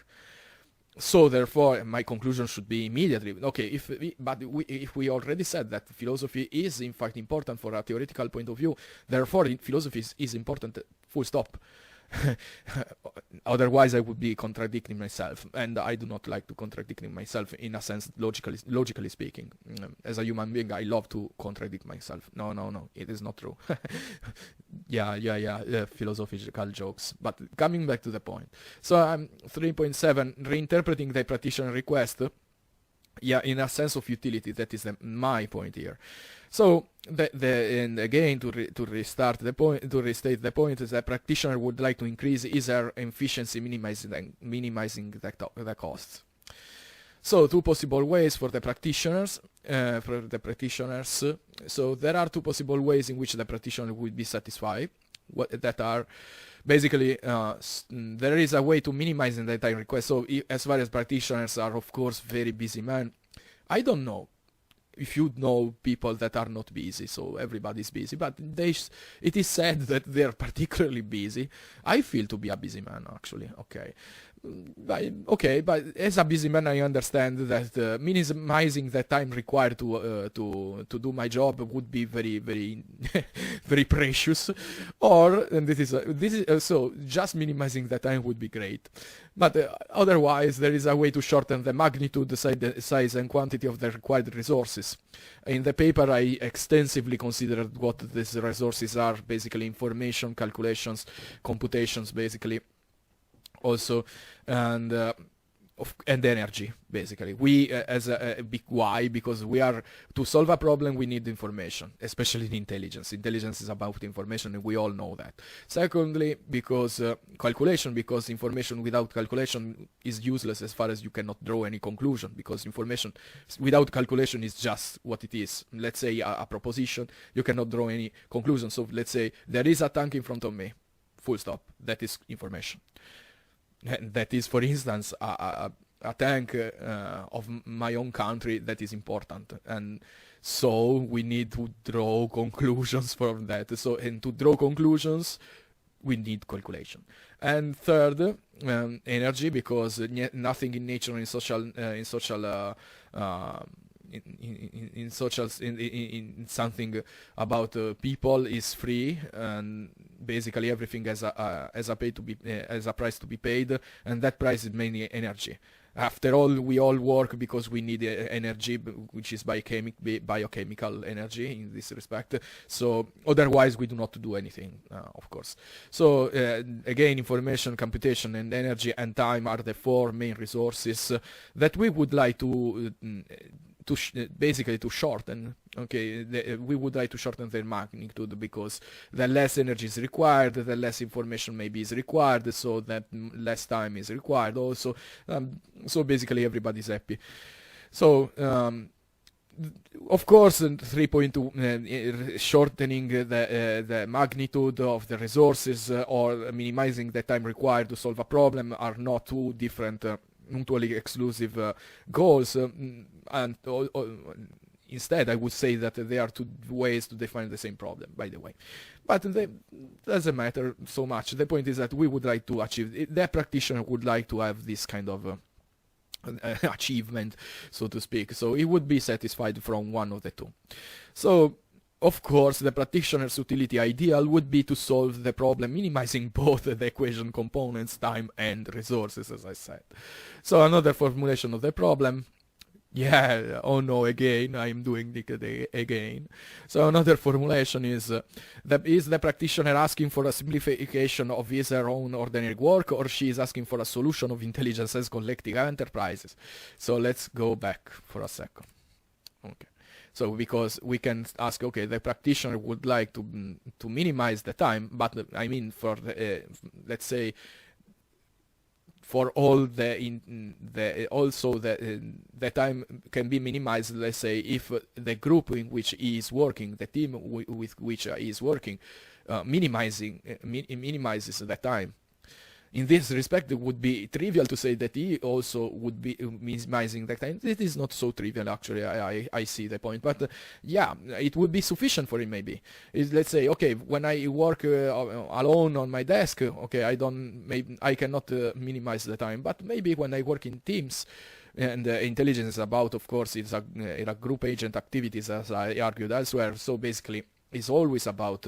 So therefore, my conclusion should be immediately, okay, if we already said that philosophy is in fact important for a theoretical point of view, therefore philosophy is important, full stop. Otherwise I would be contradicting myself, and I do not like to contradict myself, in a sense, logically speaking. As a human being, I love to contradict myself. No, it is not true. yeah, philosophical jokes. But coming back to the point. So 3.7, reinterpreting the practitioner request. Yeah, in a sense of utility, that is my point here. So, and again, to restate the point, is that practitioner would like to increase his efficiency, minimizing the costs. So, two possible ways for the practitioners. So, there are two possible ways in which the practitioner would be satisfied. That are basically there is a way to minimizing the time request. So as far as practitioners are, of course, very busy men, I don't know if you know people that are not busy, so everybody's busy, but it is said that they're particularly busy. I feel to be a busy man, actually. But as a busy man, I understand that minimizing the time required to do my job would be very, very, very precious. And this is so just minimizing the time would be great. But otherwise, there is a way to shorten the magnitude, the size, and quantity of the required resources. In the paper, I extensively considered what these resources are: basically information, calculations, computations, basically. Also, and energy, basically. We, as a big why, because to solve a problem, we need information, especially in intelligence. Intelligence is about information, and we all know that. Secondly, because calculation, because information without calculation is useless as far as you cannot draw any conclusion, because information without calculation is just what it is. Let's say a proposition, you cannot draw any conclusion. So let's say there is a tank in front of me, full stop. That is information. And that is, for instance, a tank of my own country that is important, and so we need to draw conclusions from that. So, and to draw conclusions, we need calculation. And third, energy, because nothing in nature, in something about people is free, and basically everything has a price to be paid, and that price is mainly energy. After all, we all work because we need energy, which is biochemical energy in this respect. So otherwise we do not do anything, of course. So again, information, computation, and energy and time are the four main resources that we would like to basically to shorten. We would like to shorten their magnitude, because the less energy is required, the less information maybe is required, so that less time is required also. So basically everybody's happy. So of course, 3.2, shortening the magnitude of the resources or minimizing the time required to solve a problem are not two different mutually exclusive goals, and instead I would say that there are two ways to define the same problem, by the way. But doesn't matter so much. The point is that we would like to achieve, the practitioner would like to have this kind of achievement, so to speak. So he would be satisfied from one of the two. So of course, the practitioner's utility ideal would be to solve the problem minimizing both the equation components, time and resources, as I said. So another formulation of the problem. Yeah, oh no, again, I'm doing it again. So another formulation is the practitioner asking for a simplification of his or her own ordinary work, or she is asking for a solution of intelligence as collective enterprises? So let's go back for a second. Okay. So because we can ask, okay, the practitioner would like to minimize the time, but I mean for let's say for all the time can be minimized. Let's say if the group in which he is working, the team with which he is working, minimizes the time. In this respect, it would be trivial to say that he also would be minimizing the time. It is not so trivial, actually. I see the point, but yeah, it would be sufficient for him. Maybe let's say, okay, when I work alone on my desk, okay, I cannot minimize the time, but maybe when I work in teams. And intelligence is about, of course, it's a group agent activities, as I argued elsewhere. So basically, it's always about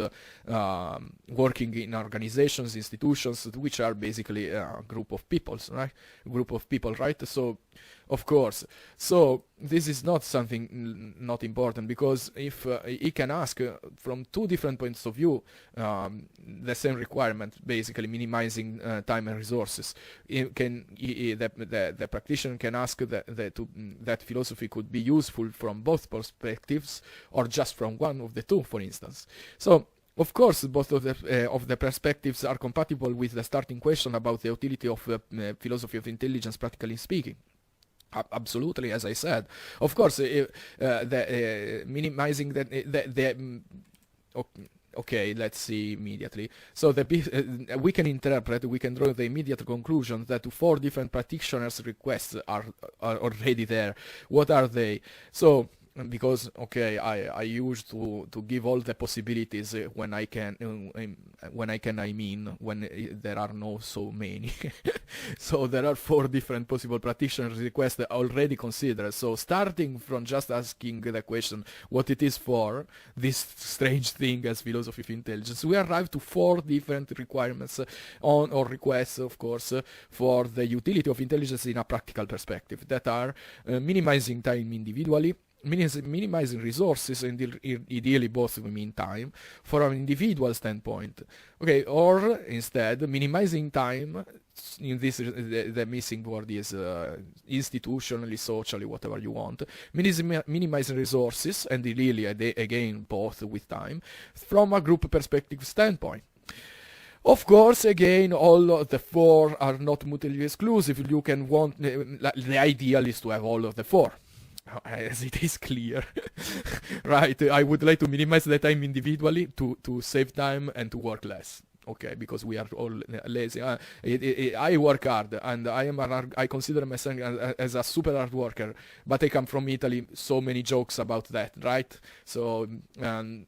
working in organizations, institutions, which are basically a group of people, right? So, of course. So this is not something not important, because if he can ask from two different points of view the same requirement, basically minimizing time and resources, the practitioner can ask that philosophy could be useful from both perspectives or just from one of the two, for instance. So of course, both of the perspectives are compatible with the starting question about the utility of philosophy of intelligence, practically speaking. Absolutely, as I said. Of course, minimizing okay, let's see immediately. So we can draw the immediate conclusion that 4 different practitioners' requests are already there. What are they? So because okay, I used to give all the possibilities when I can, I mean when there are no so many. So there are 4 different possible practitioner requests already considered. So starting from just asking the question what it is for, this strange thing as philosophy of intelligence, we arrive to 4 different requirements or requests, of course, for the utility of intelligence in a practical perspective, that are minimizing time individually, minimizing resources, and ideally both mean time, for an individual standpoint. Okay, or instead minimizing time, in this the missing word is institutionally, socially, whatever you want, minimizing resources, and really again both with time, from a group perspective standpoint. Of course, again, all of the 4 are not mutually exclusive. You can want the ideal is to have all of the 4. As it is clear, right? I would like to minimize the time individually to save time and to work less. Okay, because we are all lazy. I work hard, and I consider myself as a super hard worker. But I come from Italy. So many jokes about that, right? So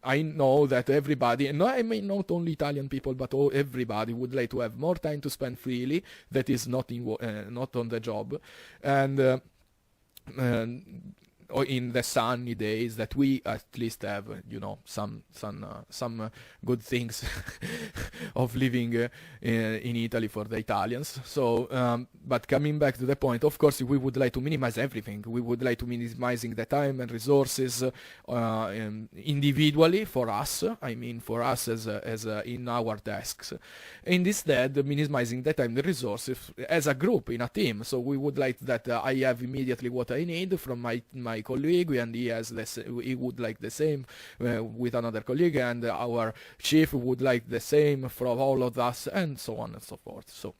I know that everybody, and I mean not only Italian people, but everybody would like to have more time to spend freely. That is not not on the job, and or in the sunny days that we at least have, some good things of living in Italy for the Italians. So, but coming back to the point, of course, we would like to minimize everything. We would like to minimizing the time and resources individually for us. I mean, for us as in our desks. Instead, minimizing the time, the resources as a group, in a team. So we would like that I have immediately what I need from my colleague, and he would like the same with another colleague, and our chief would like the same from all of us, and so on and so forth. So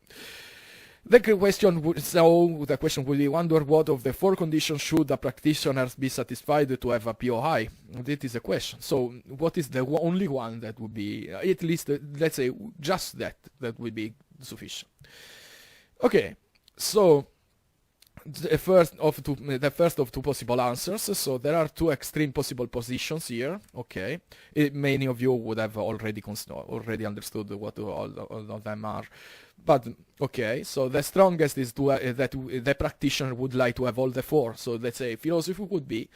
the question would be, wonder what of the 4 conditions should the practitioners be satisfied to have a POI? That is a question. So what is the only one that would be, at least, let's say, just that would be sufficient? Okay, so the first of 2 possible answers. So there are 2 extreme possible positions here. Okay, many of you would have already understood what all of them are. But okay, so the strongest is that the practitioner would like to have all the 4. So let's say philosophy would be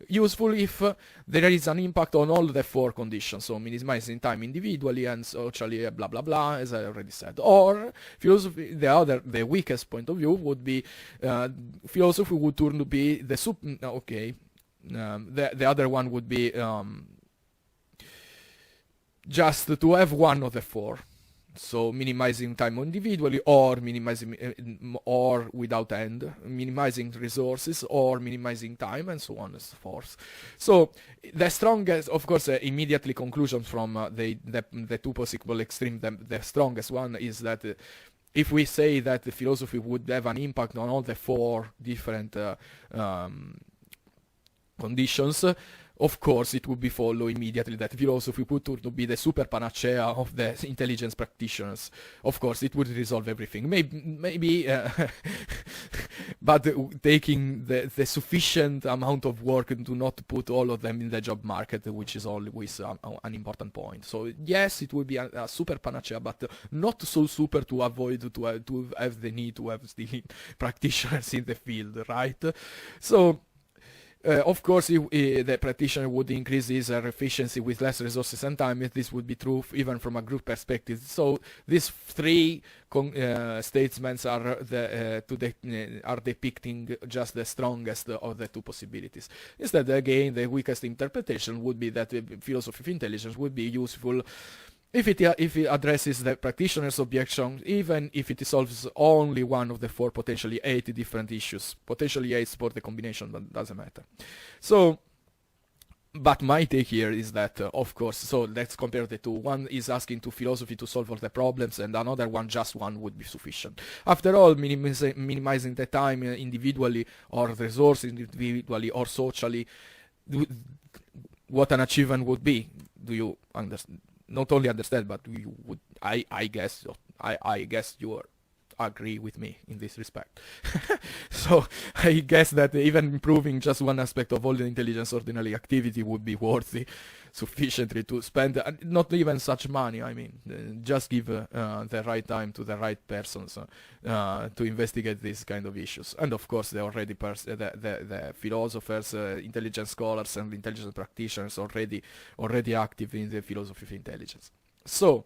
useful if there is an impact on all the 4 conditions, so minimizing time individually and socially, blah blah blah, as I already said. Or philosophy, the weakest point of view would be philosophy would turn to be the other one would be just to have one of the 4. So minimizing time individually, or minimizing or without end, minimizing resources, or minimizing time, and so on and so forth. So the strongest, of course, immediately conclusion from the 2 possible extremes, the strongest one is that if we say that the philosophy would have an impact on all the 4 different conditions, of course, it would be follow immediately that philosophy would turn to be the super panacea of the intelligence practitioners. Of course, it would resolve everything. Maybe but taking the sufficient amount of work to not put all of them in the job market, which is always an important point. So yes, it would be a super panacea, but not so super to avoid to have the need to have still practitioners in the field, right? So of course, the practitioner would increase his efficiency with less resources and time. This would be true even from a group perspective. So these 3 statements are are depicting just the strongest of the 2 possibilities. Instead, again, the weakest interpretation would be that the philosophy of intelligence would be useful if it addresses the practitioner's objection, even if it solves only one of the 4 potentially 8 different issues. Potentially 8 for the combination, but doesn't matter. So, but my take here is that, of course, so let's compare the 2. One is asking to philosophy to solve all the problems, and another one, just one, would be sufficient. After all, minimizing the time individually, or resources individually, or socially, what an achievement would be. Do you understand? Not only understand, but you would, I guess you agree with me in this respect. So I guess that even improving just one aspect of all the intelligence ordinary activity would be worthy sufficiently to spend not even such money. I mean, just give the right time to the right persons to investigate these kind of issues. And of course, the philosophers, intelligence scholars, and intelligence practitioners already active in the philosophy of intelligence. So,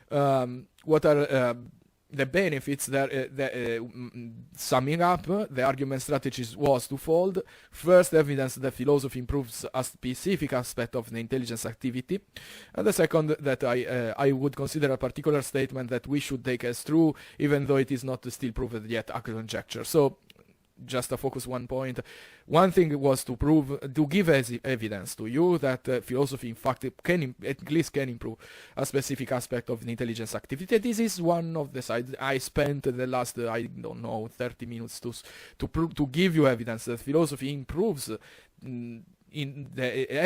what are the benefits there? Summing up, the argument strategies was twofold. First, evidence that philosophy improves a specific aspect of the intelligence activity, and the second, that I would consider a particular statement that we should take as true, even though it is not still proved yet a conjecture. So, just to focus one point, one thing was to give evidence to you that philosophy in fact at least can improve a specific aspect of the intelligence activity. This is one of the sides. I spent the last, 30 minutes to give you evidence that philosophy improves have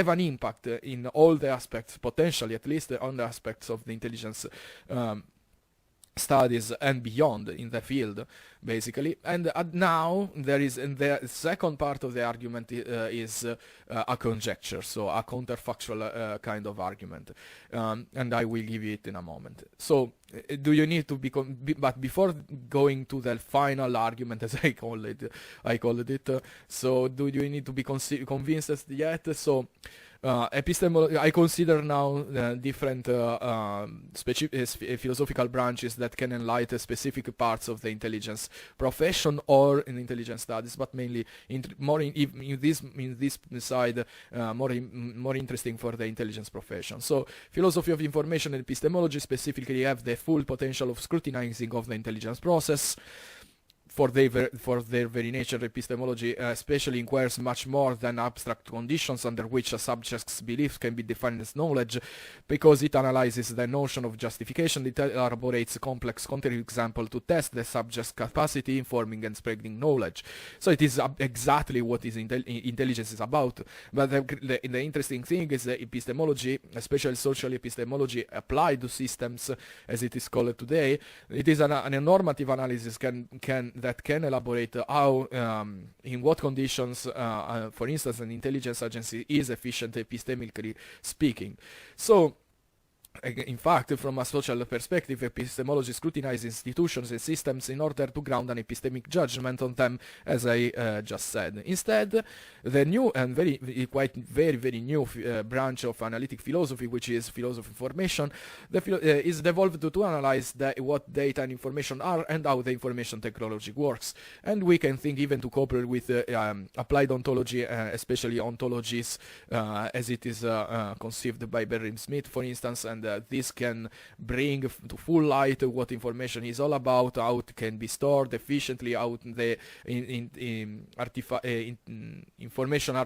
an impact in all the aspects, potentially at least on the aspects of the intelligence studies and beyond in the field, basically. And now there is, and the second part of the argument is a conjecture, so a counterfactual kind of argument, and I will give it in a moment. So do you need to but before going to the final argument, as I called it, so do you need to be convinced as yet? So I consider now different philosophical branches that can enlighten specific parts of the intelligence profession or in intelligence studies, but mainly in this side more interesting for the intelligence profession. So philosophy of information and epistemology specifically have the full potential of scrutinizing of the intelligence process. For their very nature, epistemology especially inquires much more than abstract conditions under which a subject's beliefs can be defined as knowledge, because it analyzes the notion of justification. It elaborates complex counterexample to test the subject's capacity in forming and spreading knowledge. So it is exactly what intelligence is about. But the interesting thing is that epistemology, especially social epistemology applied to systems, as it is called today, it is a normative analysis that can elaborate how, in what conditions, for instance, an intelligence agency is efficient epistemically speaking. So, in fact, from a social perspective, epistemology scrutinizes institutions and systems in order to ground an epistemic judgment on them, as I just said. Instead, the new and very new branch of analytic philosophy, which is philosophy of information, is devolved to analyze what data and information are and how the information technology works. And we can think even to couple with applied ontology, especially ontologies as it is conceived by Berrim Smith, for instance, and this can bring to full light what information is all about, how it can be stored efficiently, how the information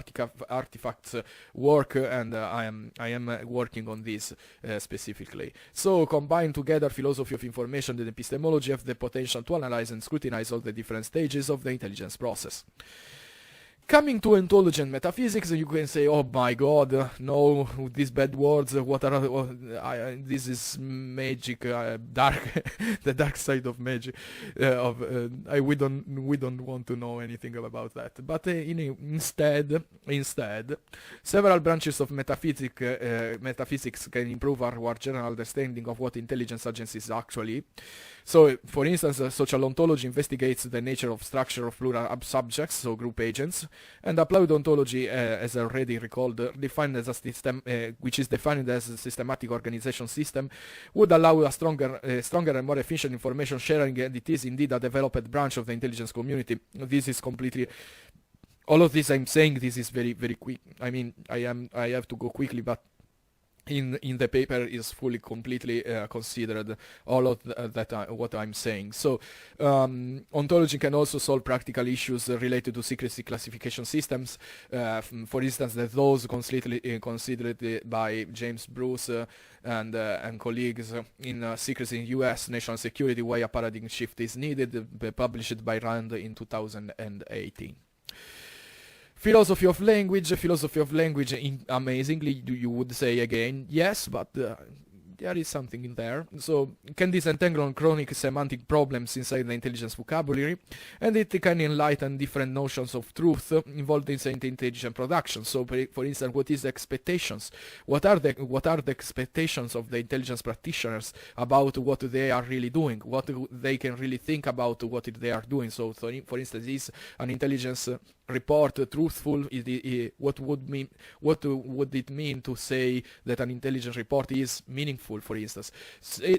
artifacts work, and I am working on this specifically. So combined together, philosophy of information and epistemology have the potential to analyze and scrutinize all the different stages of the intelligence process. Coming to ontology and metaphysics, you can say, oh my god, no, these bad words, this is magic, dark, the dark side of magic, we don't want to know anything about that. But instead, several branches of metaphysics can improve our general understanding of what intelligence agencies actually. So, for instance, social ontology investigates the nature of structure of plural subjects, so group agents, and applied ontology, as already recalled, defined as a system, which is defined as a systematic organization system, would allow a stronger and more efficient information sharing, and it is indeed a developed branch of the intelligence community. This is completely. All of this I'm saying, this is very, very quick. I mean, I have to go quickly, but in the paper is fully completely considered all of what I'm saying. So ontology can also solve practical issues related to secrecy classification systems, for instance those considered by James Bruce and colleagues in Secrecy in US National Security, Why a Paradigm Shift is Needed, published by Rand in 2018. Philosophy of language, amazingly, you would say again, yes, but there is something in there. So can disentangle chronic semantic problems inside the intelligence vocabulary, and it can enlighten different notions of truth involved in intelligent production. So for instance, what is the expectations? What are the expectations of the intelligence practitioners about what they are really doing? What they can really think about what they are doing? So for instance, is an intelligence report truthful? What would it mean to say that an intelligence report is meaningful, for instance?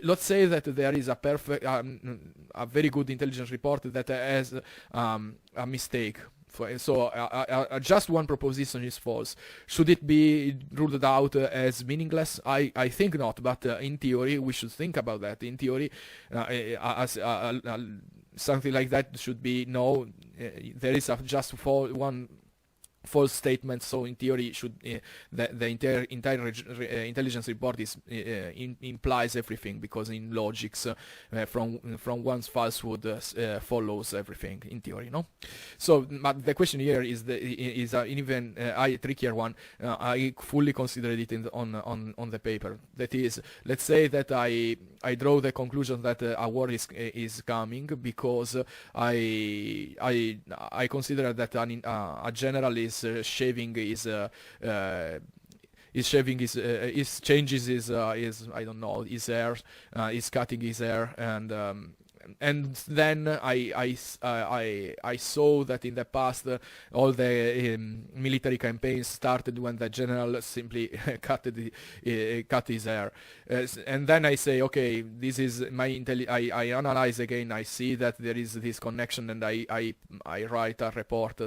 Let's say that there is a very good intelligence report that has a mistake. So just one proposition is false. Should it be ruled out as meaningless? I think not, but in theory we should think about that. In theory, something like that should be no. There is just one false statement, so in theory should the entire intelligence report is implies everything, because in logics from one's falsehood follows everything in theory, no? So but the question here is an even trickier one. I fully considered it on the paper. That is, let's say that I draw the conclusion that a war is coming because I consider that a general is shaving his changes his I don't know, his hair, is cutting his hair, and then I saw that in the past all the military campaigns started when the general simply cut his hair, and then I say, okay, this is my I analyze again. I see that there is this connection, and I write a report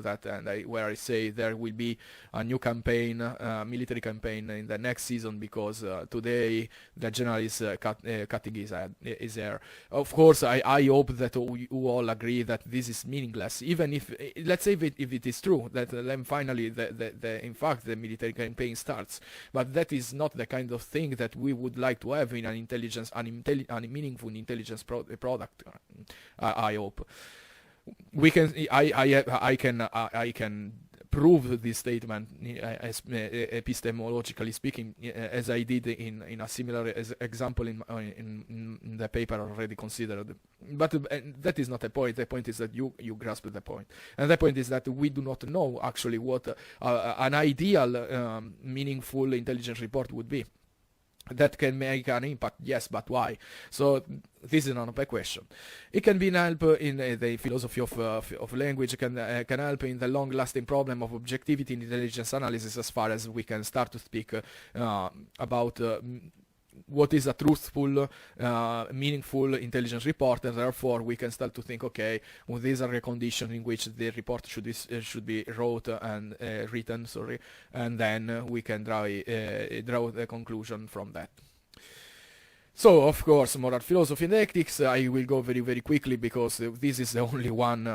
where I say there will be a new campaign, military campaign in the next season, because today the general is cutting his hair. Of course, I hope that you all agree that this is meaningless, even if, let's say, if it is true that then finally in fact the military campaign starts. But that is not the kind of thing that we would like to have in an meaningful intelligence product. I hope we can. I can prove this statement epistemologically speaking, as I did in a similar example in the paper already considered. But that is not the point. The point is that you grasp the point, and the point is that we do not know actually what an ideal meaningful intelligence report would be. That can make an impact, yes, but why? So this is an open question. It can be an help in the philosophy of language. It can help in the long-lasting problem of objectivity in intelligence analysis, as far as we can start to speak about what is a truthful, meaningful intelligence report, and therefore we can start to think, okay, well, these are the conditions in which the report should be written, and then we can draw the conclusion from that. So, of course, moral philosophy and ethics, I will go very, very quickly, because this is the only one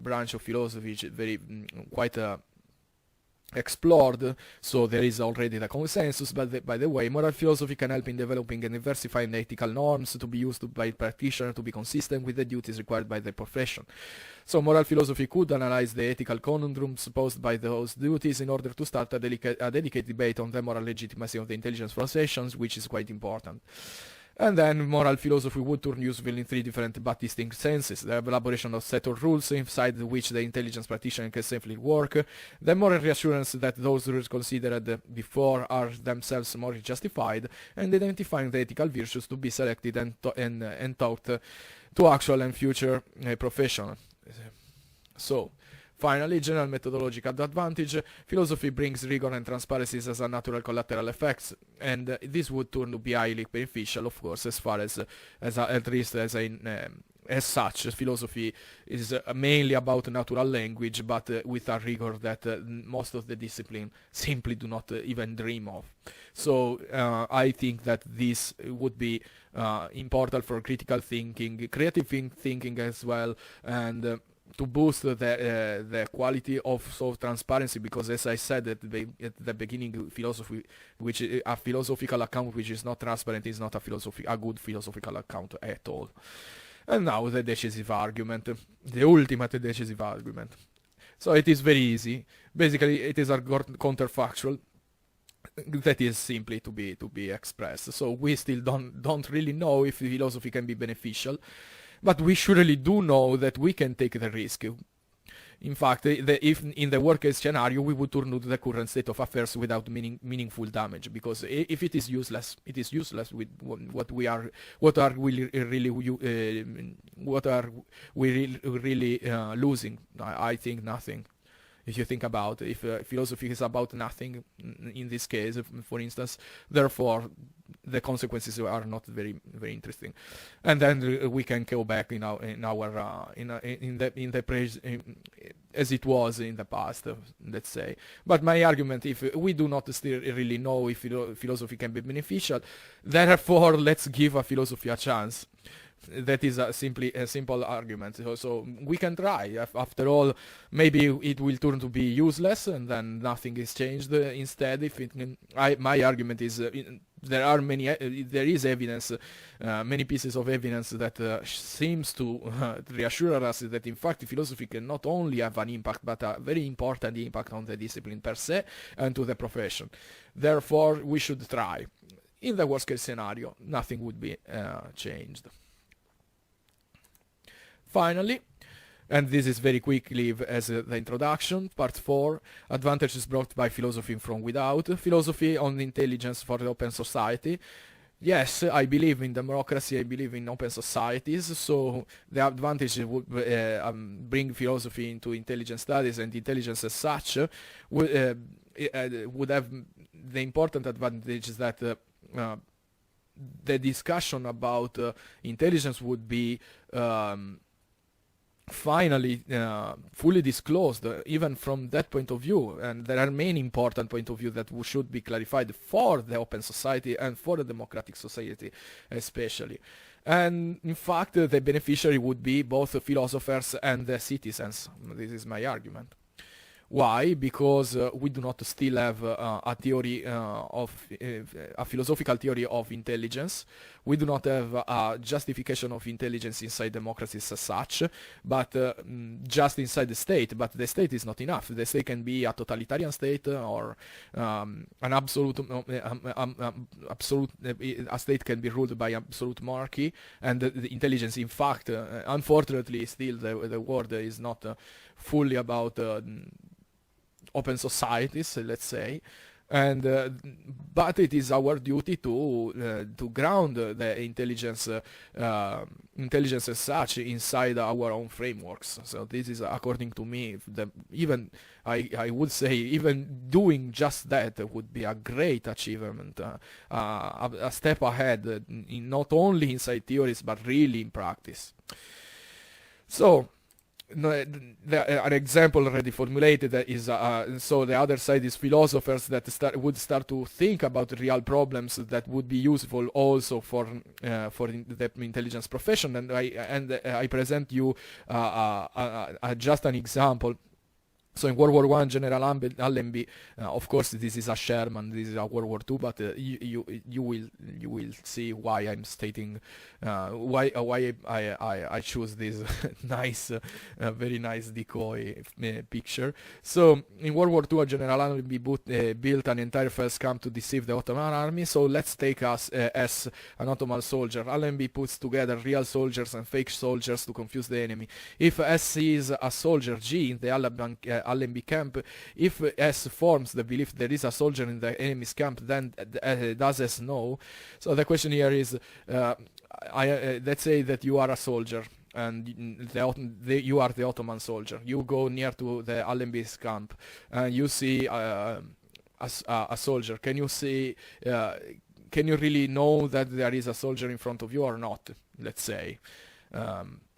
branch of philosophy which is very quite explored, so there is already the consensus. But by the way, moral philosophy can help in developing and diversifying ethical norms to be used by practitioners to be consistent with the duties required by the profession. So moral philosophy could analyze the ethical conundrums posed by those duties in order to start a delicate debate on the moral legitimacy of the intelligence professions, which is quite important. And then moral philosophy would turn useful in three different but distinct senses: the elaboration of set of rules inside which the intelligence practitioner can safely work, the moral reassurance that those rules considered before are themselves morally justified, and identifying the ethical virtues to be selected and taught to actual and future professionals. So, finally, general methodological advantage. Philosophy brings rigor and transparency as a natural collateral effects, and this would turn to be highly beneficial, of course, as far as at least as such, philosophy is mainly about natural language, but with a rigor that most of the discipline simply do not even dream of. So I think that this would be important for critical thinking, creative thinking as well, and to boost the quality of transparency, because, as I said at the beginning, philosophy, which is a philosophical account which is not transparent, is not a good philosophical account at all. And now the decisive argument, the ultimate decisive argument. So it is very easy. Basically, it is a counterfactual. that is simply to be expressed. So we still don't really know if philosophy can be beneficial, but we surely do know that we can take the risk. In fact, if in the worst case scenario we would turn to the current state of affairs without meaningful damage, because if it is useless, it is useless. With what are we really losing? I think nothing. If you think about if philosophy is about nothing in this case, for instance, therefore the consequences are not very interesting, and then we can go back as it was in the past, let's say. But my argument, if we do not still really know if philosophy can be beneficial, therefore let's give a philosophy a chance. That is simply a simple argument. So we can try. After all, maybe it will turn to be useless, and then nothing is changed instead. My argument is there is evidence, many pieces of evidence that seems to reassure us that in fact philosophy can not only have an impact, but a very important impact on the discipline per se and to the profession. Therefore, we should try. In the worst case scenario, nothing would be changed. Finally, and this is very quickly as the introduction, part 4, advantages brought by philosophy from without, philosophy on intelligence for the open society. Yes, I believe in democracy, I believe in open societies, so the advantage would bring philosophy into intelligence studies, and intelligence as such would have the important advantage that the discussion about intelligence would be finally fully disclosed, even from that point of view, and there are many important points of view that should be clarified for the open society and for the democratic society especially. And in fact, the beneficiary would be both philosophers and the citizens. This is my argument. Why? Because we do not still have a theory of a philosophical theory of intelligence. We do not have a justification of intelligence inside democracies as such, but just inside the state. But the state is not enough. The state can be a totalitarian state or an absolute a state can be ruled by absolute monarchy, and the intelligence, in fact, unfortunately, still the world is not fully about open societies, let's say, and but it is our duty to ground the intelligence as such inside our own frameworks. So this is, according to me, I would say even doing just that would be a great achievement, a step ahead, not only inside theories but really in practice. So an example already formulated is so the other side is philosophers that would start to think about real problems that would be useful also for the intelligence profession, and I present you just an example. So in World War I, General Allenby, of course this is a Sherman, this is a World War II, but you will see why I'm stating why I choose this nice, very nice decoy picture. So in World War II, General Allenby built an entire first camp to deceive the Ottoman army. So let's take us as an Ottoman soldier. Allenby puts together real soldiers and fake soldiers to confuse the enemy. If S is a soldier, G in the Allenby camp, if S forms the belief there is a soldier in the enemy's camp, then does S know? So the question here is, let's say that you are a soldier and you are the Ottoman soldier. You go near to the Allenby's camp and you see a soldier. Can you see? Can you really know that there is a soldier in front of you or not? Let's say.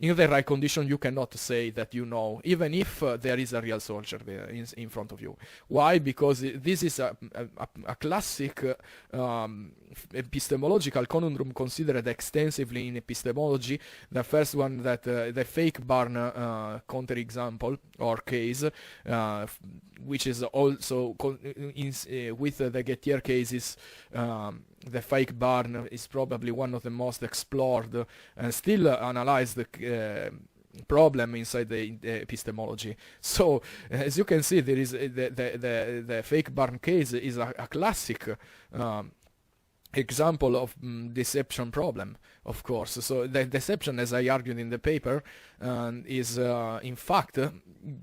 In the right condition, you cannot say that you know, even if there is a real soldier there in front of you. Why? Because this is a classic epistemological conundrum considered extensively in epistemology. The first one, that the fake barn counterexample or case, which is also with the Gettier cases, the fake barn is probably one of the most explored and still analyzed problem inside the epistemology. So as you can see, there is the fake barn case is a classic example of deception problem, of course. So the deception, as I argued in the paper, is in fact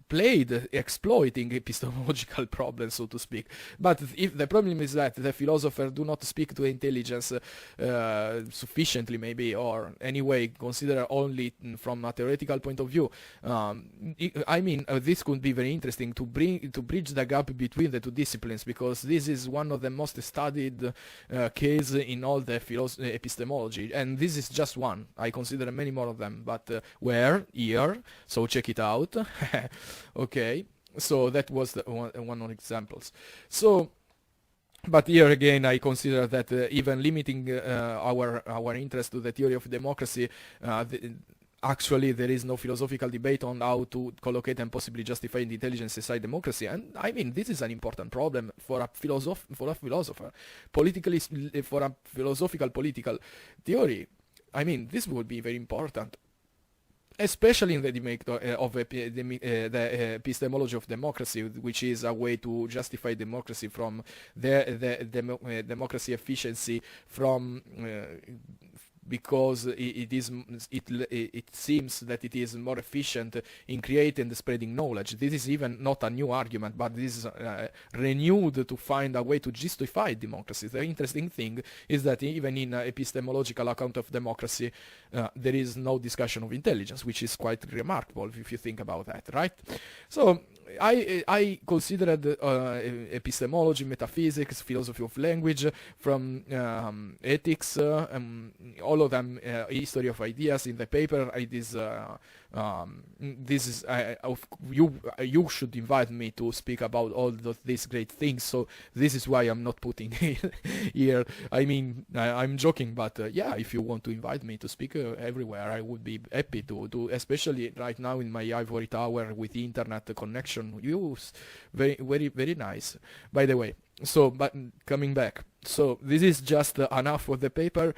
played exploiting epistemological problems, so to speak. But if the problem is that the philosophers do not speak to intelligence sufficiently, maybe, or anyway consider only from a theoretical point of view, I mean, this could be very interesting to bridge the gap between the two disciplines, because this is one of the most studied cases in all the epistemology, and this is just one. I consider many more of them, but where? Here, so check it out. Okay, so that was the one of examples. So, but here again, I consider that even limiting our interest to the theory of democracy, actually there is no philosophical debate on how to collocate and possibly justify the intelligence inside democracy. And I mean, this is an important problem for a philosopher, politically, for a philosophical political theory. I mean, this would be very important, especially in the debate of the epistemology of democracy, which is a way to justify democracy from the democracy efficiency from because it seems that it is more efficient in creating and spreading knowledge. This is even not a new argument, but this is renewed to find a way to justify democracy. The interesting thing is that even in epistemological account of democracy, there is no discussion of intelligence, which is quite remarkable if you think about that, right? So I considered epistemology, metaphysics, philosophy of language, from ethics, all of them, history of ideas in the paper. You should invite me to speak about all of these great things. So this is why I'm not putting here. I mean, I'm joking, but yeah, if you want to invite me to speak everywhere, I would be happy to. Especially right now in my ivory tower with the internet connection. Very, very, very nice. By the way. So, but coming back, so this is just enough for the paper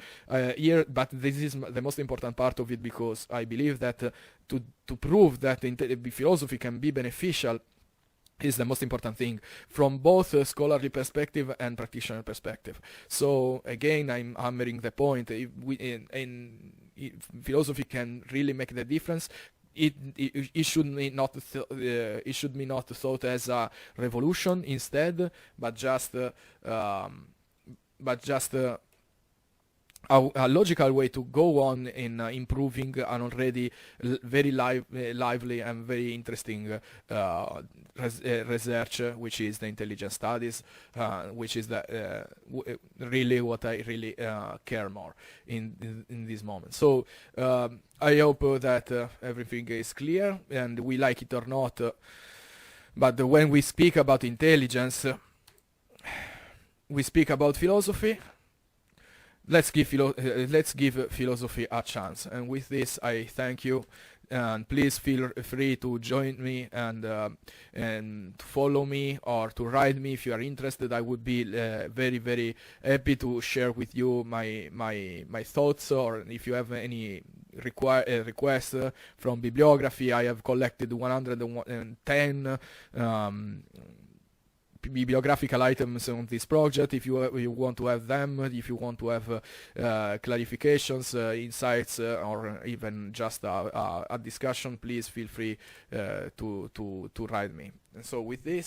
here, but this is the most important part of it, because I believe that to prove that philosophy can be beneficial is the most important thing from both a scholarly perspective and practitioner perspective. So again, I'm hammering the point. If philosophy can really make the difference, it should be not thought as a revolution instead, but just a logical way to go on in improving an already very lively and very interesting research, which is the intelligence studies, which is really what I really care more in this moment. So I hope that everything is clear, and we like it or not, but when we speak about intelligence, we speak about philosophy. Let's give philosophy a chance. And with this, I thank you, and please feel free to join me and to follow me or to write me if you are interested. I would be very, very happy to share with you my thoughts, or if you have any request from bibliography. I have collected 110 bibliographical items on this project. If you want to have them, if you want to have clarifications, insights, or even just a discussion, please feel free to write me. And so with this,